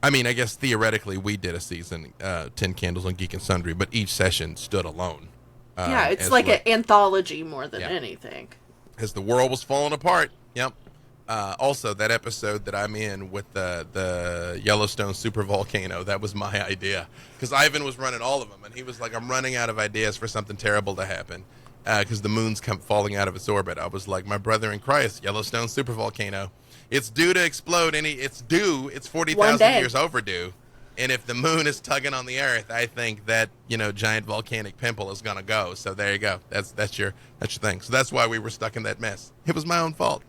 I mean, I guess theoretically we did a season, 10 Candles on Geek and Sundry, but each session stood alone. Yeah, it's like an anthology more than Yeah. anything. As the world was falling apart. Yep. Also, that episode that I'm in with the Yellowstone super volcano, that was my idea. Because Ivan was running all of them, and he was like, I'm running out of ideas for something terrible to happen. Because the moon's come falling out of its orbit. I was like, my brother in Christ, Yellowstone super volcano. It's due to explode. It's 40,000 years overdue. And if the moon is tugging on the earth, I think that, giant volcanic pimple is going to go. So there you go. That's your thing. So that's why we were stuck in that mess. It was my own fault.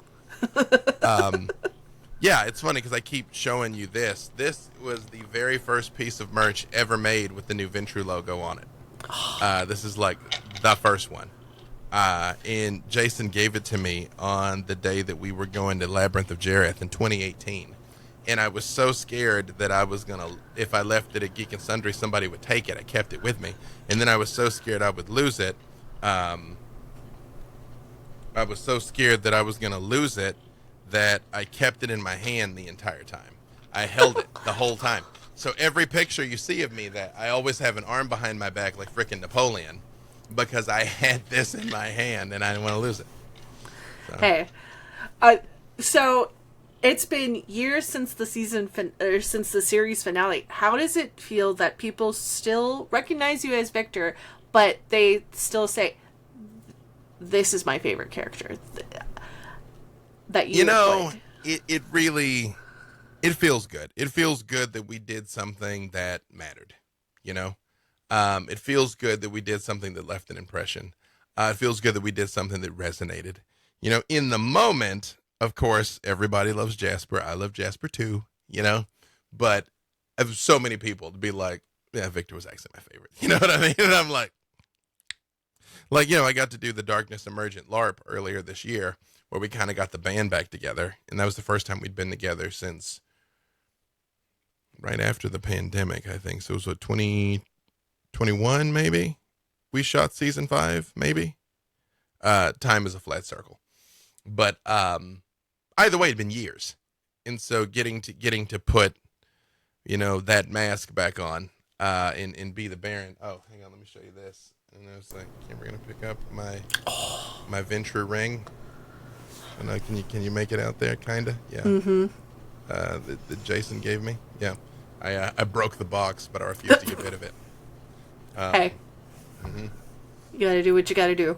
Yeah, it's funny because I keep showing you this. This was the very first piece of merch ever made with the new Ventru logo on it. This is like the first one. And Jason gave it to me on the day that we were going to Labyrinth of Jareth in 2018. And I was so scared that I was going to, if I left it at Geek and Sundry, somebody would take it. I kept it with me. And then I was so scared I would lose it. I was so scared that I was going to lose it that I kept it in my hand the entire time. I held it the whole time. So every picture you see of me, that I always have an arm behind my back like frickin' Napoleon, because I had this in my hand and I didn't want to lose it. So. Hey, so it's been years since the since the series finale. How does it feel that people still recognize you as Victor, but they still say, "This is my favorite character"? That it really, it feels good. It feels good that we did something that mattered. It feels good that we did something that left an impression. It feels good that we did something that resonated. In the moment, of course, everybody loves Jasper. I love Jasper too, but I have so many people to be like, yeah, Victor was actually my favorite. You know what I mean? And I'm like, I got to do the Darkness Emergent LARP earlier this year, where we kind of got the band back together. And that was the first time we'd been together since right after the pandemic, I think. So it was 2021, maybe? We shot season 5, maybe? Time is a flat circle. But either way, it'd been years. And so getting to put, that mask back on and be the Baron. Oh, hang on, let me show you this. And I was like, we're going to pick up my Venture ring. And can you make it out there, kind of? Yeah. Mm-hmm. That Jason gave me. Yeah. I broke the box, but I refused to get rid of it. Hey. Mm-hmm. You gotta do what you gotta do.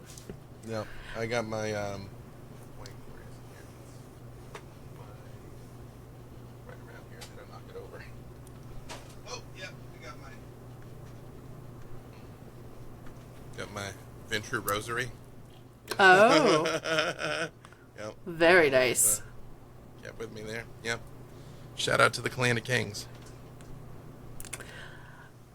Yeah. I got my, wait, where is it here? Right around here. Did I knock it over? Oh, yeah. Got my Venture rosary. Oh. Yep. Very nice. Kept with me there. Yep. Shout out to the Clan of Kings.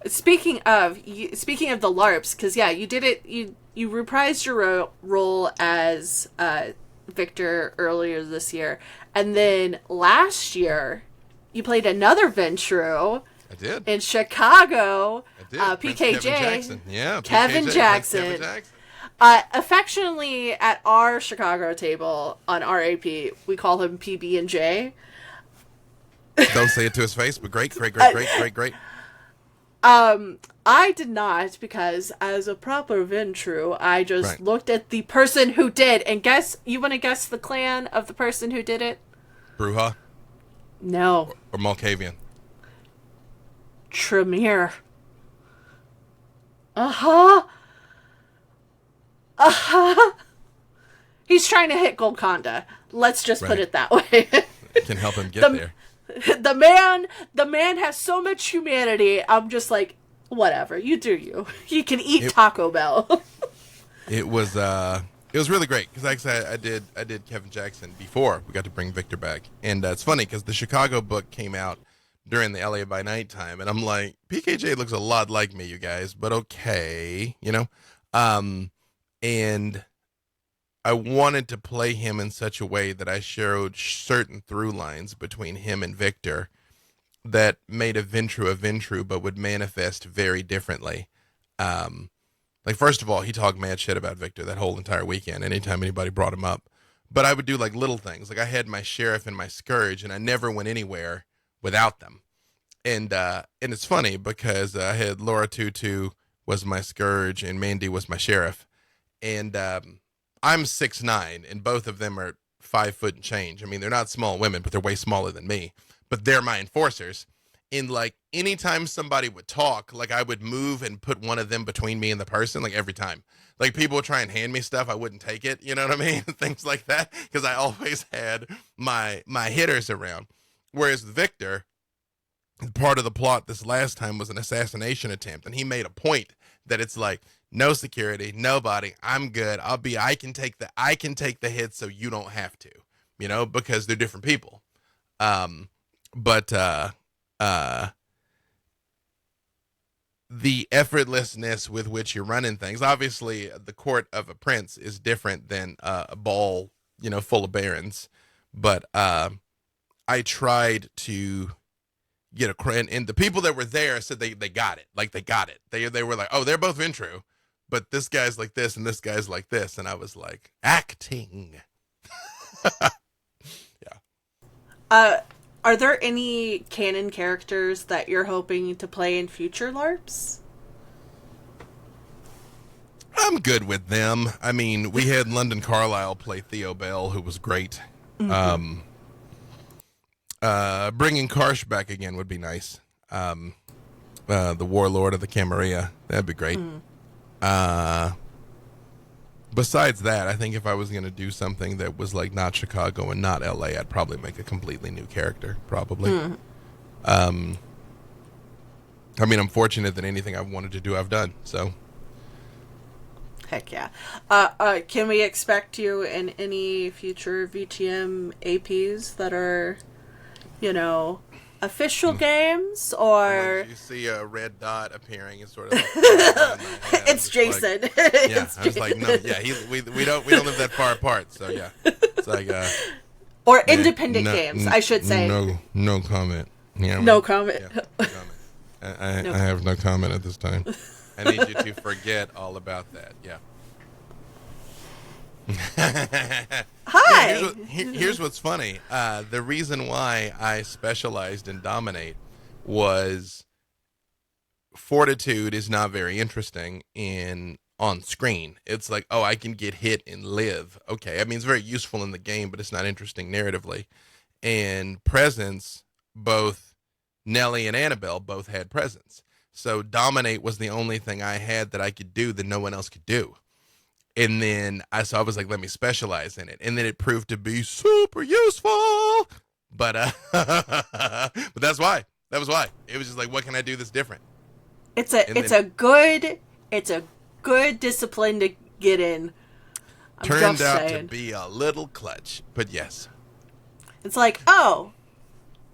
Speaking of the LARPs, because you did it. You reprised your role as Victor earlier this year, and then last year you played another Ventru. I did. In Chicago. I did. PKJ. Kevin Jackson. Yeah. Kevin PKJ, Jackson. Kevin Jackson. Affectionately at our Chicago table on RAP, we call him PB and J. Don't say it to his face, but great. I did not, because as a proper Ventru, I just Right. looked at the person who did, and you want to guess the clan of the person who did it? Bruja No. or Malkavian? Tremere. Uh-huh. Uh-huh. He's trying to hit Golconda. Let's just put Right. it that way. Can help him get there. The man has so much humanity. I'm just like, whatever, you do you. You can eat Taco Bell. It was really great because, like I said, I did Kevin Jackson before we got to bring Victor back, and it's funny because the Chicago book came out during the LA by Night time, and I'm like, PKJ looks a lot like me, you guys, but okay, and I wanted to play him in such a way that I showed certain through lines between him and Victor that made a Ventru, but would manifest very differently. Like, first of all, he talked mad shit about Victor that whole entire weekend, anytime anybody brought him up. But I would do, like, little things. Like, I had my Sheriff and my Scourge, and I never went anywhere without them. And it's funny, because I had Laura Tutu was my Scourge, and Mandy was my Sheriff. And I'm 6'9", and both of them are 5 foot and change. I mean, they're not small women, but they're way smaller than me. But they're my enforcers. And, like, anytime somebody would talk, like, I would move and put one of them between me and the person, like, every time. Like, people would try and hand me stuff, I wouldn't take it, you know what I mean? Things like that, because I always had my hitters around. Whereas Victor, part of the plot this last time was an assassination attempt, and he made a point that it's like, no security, nobody, I'm good, I can take the hits so you don't have to, because they're different people. But the effortlessness with which you're running things, obviously the court of a prince is different than a ball, full of barons. But I tried to get and the people that were there said they got it. Like, they got it. They were like, oh, they're both Ventru, but this guy's like this and this guy's like this. And I was like, acting. Yeah. Are there any canon characters that you're hoping to play in future LARPs? I'm good with them. I mean, we had London Carlisle play Theo Bell, who was great. Mm-hmm. Bringing Karsh back again would be nice. The Warlord of the Camarilla, that'd be great. Besides that, I think if I was going to do something that was like not Chicago and not LA, I'd probably make a completely new character, probably. I mean, I'm fortunate that anything I've wanted to do, I've done, so. Heck yeah. Can we expect you in any future VTM APs that are, official games, or... You see a red dot appearing and sort of like... It's Jason. Like, yeah, I was like, no, yeah, we don't live that far apart, so yeah. It's like... or independent games, I should say. No comment. Yeah, no comment. Yeah, no comment. I have no comment at this time. I need you to forget all about that, yeah. Hi! Yeah, here's what's funny. The reason why I specialized in Dominate was Fortitude is not very interesting on screen. It's like, oh, I can get hit and live. Okay, I mean, it's very useful in the game, but it's not interesting narratively. And Presence, both Nellie and Annabelle both had Presence. So Dominate was the only thing I had that I could do that no one else could do. And then I was like, let me specialize in it. And then it proved to be super useful. But but that's why. That was why. It was just like, what can I do that's different? It's a good discipline to get in. Turned out to be a little clutch, but yes. It's like, oh,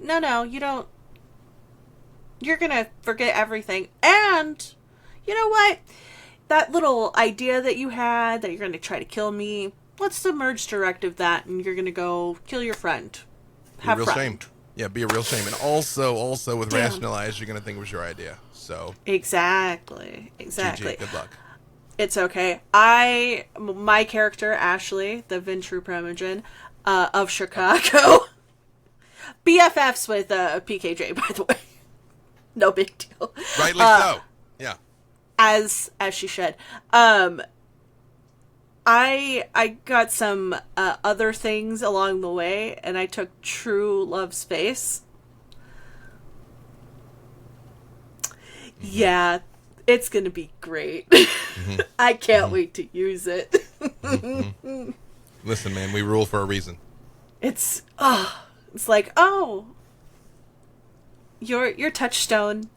no, you don't. You're gonna forget everything, and you know what? That little idea that you had that you're going to try to kill me, let's submerge directive that, and you're going to go kill your friend. Have be a real fun. shame. Yeah, be a real shame. And also with Rationalize, you're going to think it was your idea. So Exactly. GG, good luck. It's okay. My character, Ashley, the Ventru Primogen of Chicago, BFFs with PKJ, by the way. No big deal. Rightly so. Yeah. As she should. I got some other things along the way, and I took True Love's Face. Yeah, it's gonna be great. I can't wait to use it. Listen, man, we rule for a reason. It's like, oh, your touchstone.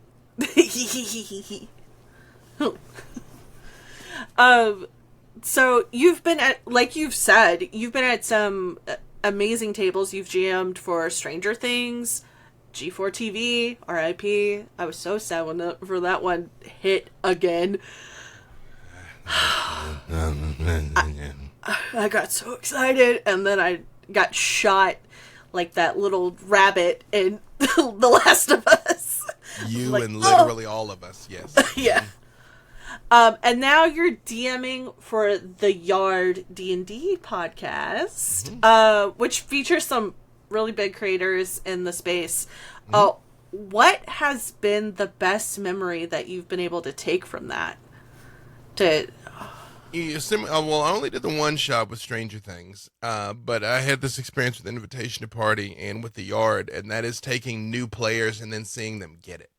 So you've been at, like you've said, you've been at some amazing tables. You've jammed for Stranger Things, G4 TV, RIP. I was so sad when for that one hit again. I got so excited, and then I got shot like that little rabbit in The Last of Us. You like, and literally all of us, yes. Yeah. And now you're DMing for the Yard D&D podcast, which features some really big creators in the space. What has been the best memory that you've been able to take from that? Well, I only did the one shot with Stranger Things, but I had this experience with Invitation to Party and with the Yard, and that is taking new players and then seeing them get it.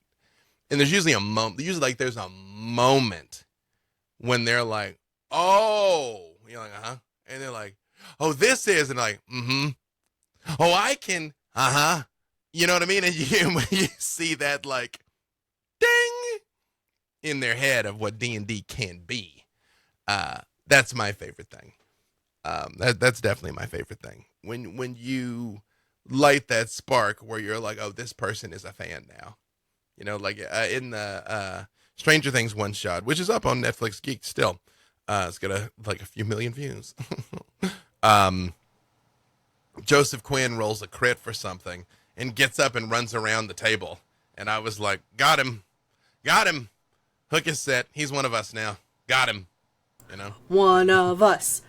And there's usually a moment. Usually, like, there's a moment when they're like, "Oh," you're like, "Uh huh," and they're like, "Oh, this is," and like, "Mm-hmm." "Oh, I can," "Uh huh." You know what I mean? And when you see that, like, ding in their head of what D&D can be, that's my favorite thing. That's definitely my favorite thing. When you light that spark where you're like, "Oh, this person is a fan now." You know, like in the Stranger Things one shot, which is up on Netflix Geek still. It's got a few million views. Joseph Quinn rolls a crit for something and gets up and runs around the table. And I was like, got him. Hook is set. He's one of us now. Got him. You know? One of us.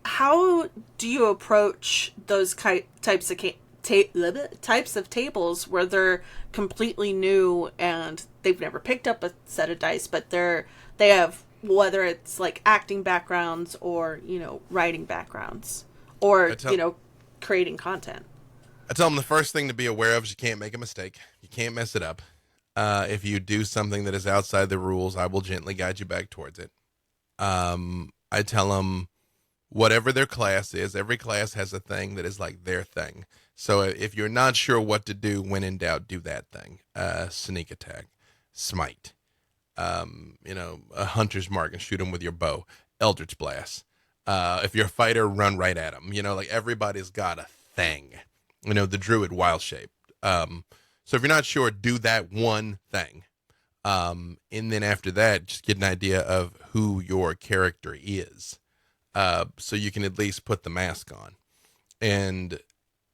How do you approach those types of tables where they're completely new and they've never picked up a set of dice, but they have, whether it's like acting backgrounds or, you know, writing backgrounds or, creating content? I tell them the first thing to be aware of is you can't make a mistake. You can't mess it up. If you do something that is outside the rules, I will gently guide you back towards it. I tell them whatever their class is, every class has a thing that is like their thing. So if you're not sure what to do, when in doubt, do that thing. Sneak attack, smite, a hunter's mark and shoot them with your bow, eldritch blast. If you're a fighter, run right at them. You know, like everybody's got a thing. You know, the druid, wild shape. So if you're not sure, do that one thing. And then after that, just get an idea of who your character is. So you can at least put the mask on. And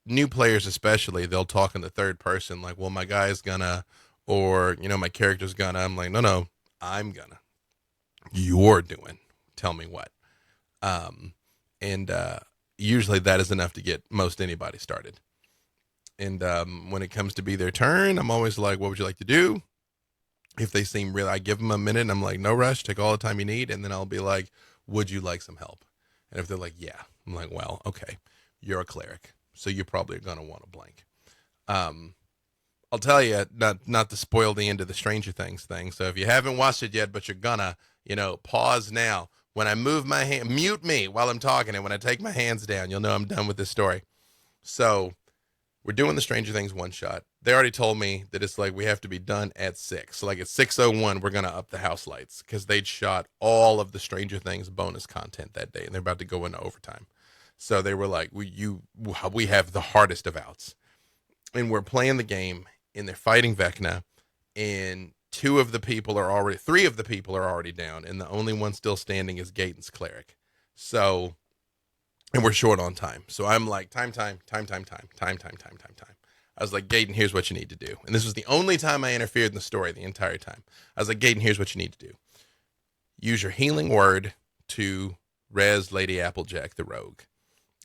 new players especially, they'll talk in the third person like, well, my guy's gonna, or, my character's gonna. I'm like, no, I'm gonna. You're doing. Tell me what. And usually that is enough to get most anybody started. And when it comes to be their turn, I'm always like, what would you like to do? If they seem real, I give them a minute and I'm like, no rush, take all the time you need. And then I'll be like, would you like some help? And if they're like, yeah, I'm like, well, okay, you're a cleric, so you're probably going to want a blank. I'll tell you, not to spoil the end of the Stranger Things thing. So if you haven't watched it yet, but you're gonna, pause now. When I move my hand, mute me while I'm talking. And when I take my hands down, you'll know I'm done with this story. So we're doing the Stranger Things one shot. They already told me that it's like we have to be done at 6. So like at 6:01, we're going to up the house lights because they'd shot all of the Stranger Things bonus content that day. And they're about to go into overtime. So they were like, we have the hardest of outs. And we're playing the game and they're fighting Vecna. And 3 of the people are already down. And the only one still standing is Gaten's cleric. So, and we're short on time. So I'm like, time. I was like, Gaten, here's what you need to do. And this was the only time I interfered in the story the entire time. I was like, Gaten, here's what you need to do. Use your healing word to res Lady Applejack, the rogue.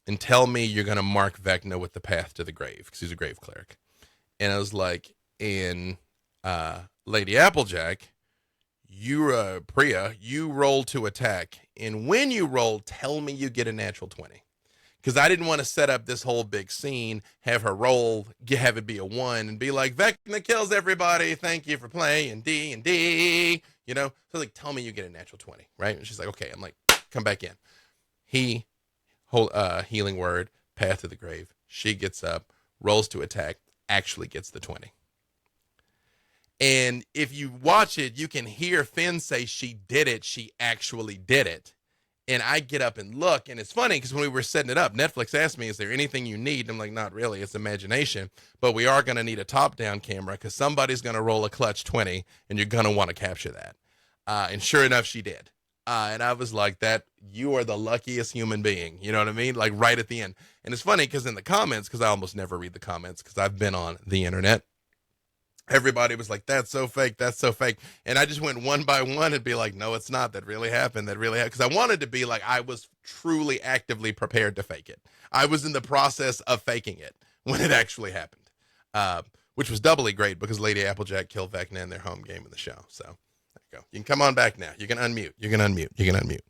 and tell me you're going to mark Vecna with the path to the grave, because he's a grave cleric. And I was like, in Lady Applejack, Priya, you roll to attack. And when you roll, tell me you get a natural 20. Because I didn't want to set up this whole big scene, have her roll, have it be a 1, and be like, Vecna kills everybody. Thank you for playing D&D. You know? So I was like, tell me you get a natural 20, right? And she's like, okay. I'm like, come back in. Healing word, path to the grave. She gets up, rolls to attack, actually gets the 20. And if you watch it, you can hear Finn say she did it. She actually did it. And I get up and look, and it's funny because when we were setting it up, Netflix asked me, is there anything you need? And I'm like, not really. It's imagination. But we are going to need a top-down camera because somebody's going to roll a clutch 20, and you're going to want to capture that. And sure enough, she did. And I was like, you are the luckiest human being. You know what I mean? Like right at the end. And it's funny because in the comments, because I almost never read the comments because I've been on the internet, everybody was like, that's so fake. That's so fake. And I just went one by one and be like, no, it's not. That really happened. That really happened. Because I wanted to be like, I was truly actively prepared to fake it. I was in the process of faking it when it actually happened, which was doubly great because Lady Applejack killed Vecna in their home game in the show. So there you go. You can come on back now. You can unmute. You can unmute. You can unmute.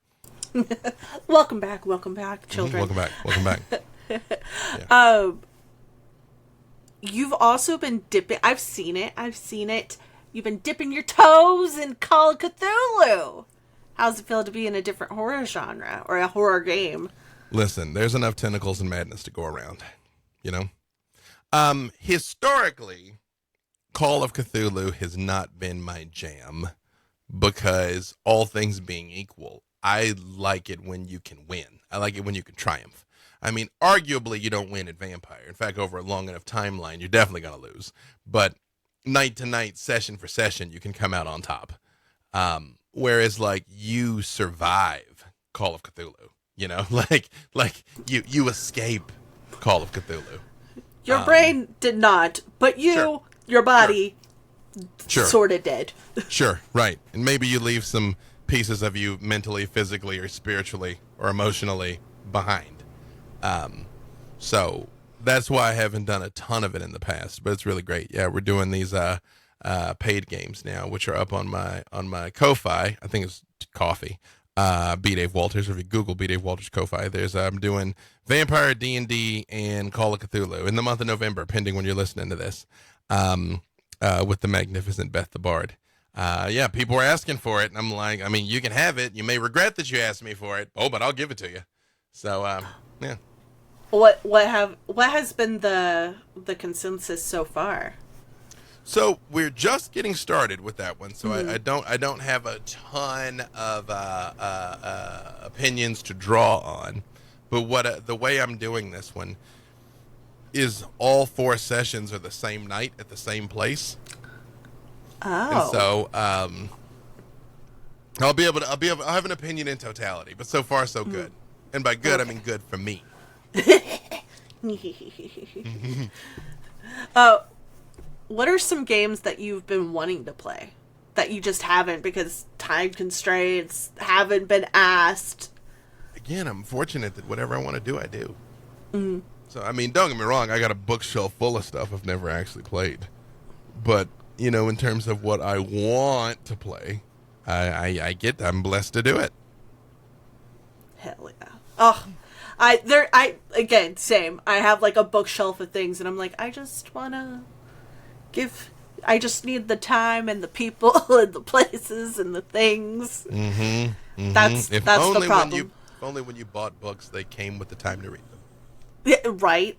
Welcome back, children. Welcome back. Yeah. You've also been dipping. I've seen it. You've been dipping your toes in Call of Cthulhu. How's it feel to be in a different horror genre or a horror game? Listen, there's enough tentacles and madness to go around, you know? Historically, Call of Cthulhu has not been my jam because all things being equal, I like it when you can win. I like it when you can triumph. I mean, arguably, you don't win at Vampire. In fact, over a long enough timeline, you're definitely going to lose. But night to night, session for session, you can come out on top. Whereas, like, you survive Call of Cthulhu. You know, like you escape Call of Cthulhu. Your brain did not, but your body, sort of did. Sure, right. And maybe you leave some pieces of you mentally, physically, or spiritually, or emotionally behind. So that's why I haven't done a ton of it in the past, but it's really great. Yeah, we're doing these paid games now, which are up on my Ko-Fi. I think it's Coffee. B. Dave Walters, or if you Google B. Dave Walters Ko-Fi, I'm doing Vampire, D&D, and Call of Cthulhu in the month of November, pending when you're listening to this, with the magnificent Beth the Bard. Yeah, people were asking for it, and I'm like, I mean, you can have it. You may regret that you asked me for it. Oh, but I'll give it to you. So, yeah. What has been the consensus so far? So we're just getting started with that one. So I don't have a ton of opinions to draw on, but the way I'm doing this one is all 4 sessions are the same night at the same place. Oh. And so I'll have an opinion in totality, but so far so good. And by good, I mean good for me. What are some games that you've been wanting to play that you just haven't because time constraints, haven't been asked? Again, I'm fortunate that whatever I want to do, I do. Mm-hmm. So, I mean, don't get me wrong. I got a bookshelf full of stuff I've never actually played. But, you know, in terms of what I want to play, I'm blessed to do it. Hell yeah. Oh, again, same. I have like a bookshelf of things and I'm like, I just need the time and the people and the places and the things. Mm-hmm. Mm-hmm. That's the problem. If only when you bought books, they came with the time to read them. Yeah, right.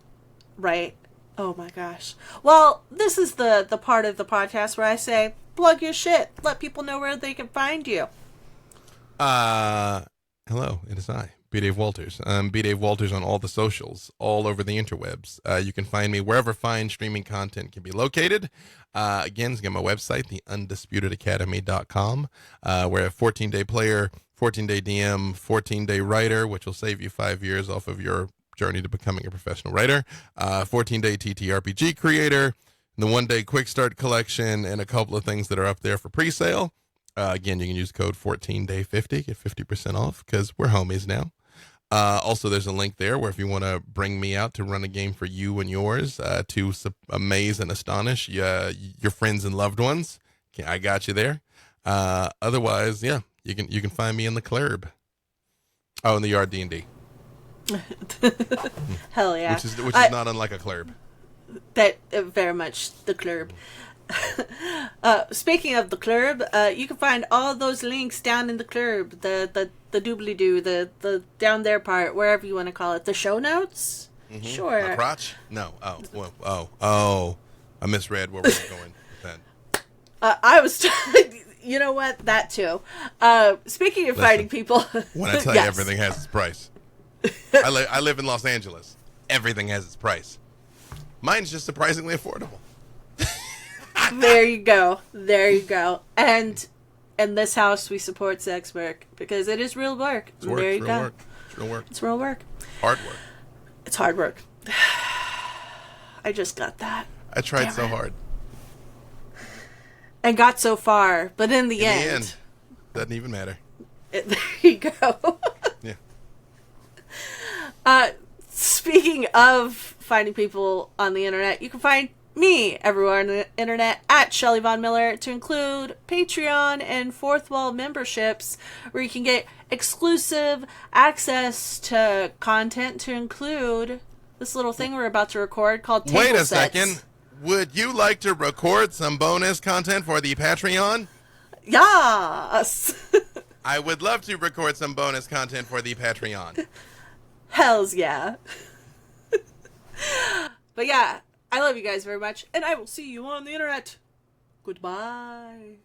Oh my gosh. Well, this is the part of the podcast where I say, plug your shit. Let people know where they can find you. Hello, it is I, B. Dave Walters. B. Dave Walters on all the socials, all over the interwebs. You can find me wherever fine streaming content can be located. Again, it's my website, the undisputedacademy.com, where a 14-day player, 14-day DM, 14-day writer, which will save you 5 years off of your journey to becoming a professional writer, 14-day TTRPG creator, the 1-day quick start collection, and a couple of things that are up there for pre-sale. Again, you can use code 14day50, get 50% off because we're homies now. Also, there's a link there where if you want to bring me out to run a game for you and yours to amaze and astonish your friends and loved ones, I got you there. Otherwise, yeah, you can find me in the club. Oh, in the yard D&D. Hell yeah. Which is not unlike a club. That very much the club. Speaking of the club, you can find all those links down in the club, the doobly-doo, the down there part, wherever you want to call it, the show notes. Mm-hmm. Sure. My crotch? No. Oh. I misread where we were going with that. I was. You know what? That too. Speaking of fighting people, when I tell you everything has its price, I live in Los Angeles. Everything has its price. Mine's just surprisingly affordable. There you go. And in this house, we support sex work because it is real work. It's work. There you It's go. real work. It's real work. It's real work. Hard work. It's hard work. I just got that. I tried so hard. And got so far, but in the end, doesn't even matter. There you go. Yeah. Speaking of finding people on the internet, you can find me everywhere on the internet at Shelly Von Miller, to include Patreon and Fourth Wall memberships, where you can get exclusive access to content, to include this little thing we're about to record called Table Sets. Wait a second. Would you like to record some bonus content for the Patreon? Yes! I would love to record some bonus content for the Patreon. Hells yeah. But yeah, I love you guys very much, and I will see you on the internet. Goodbye.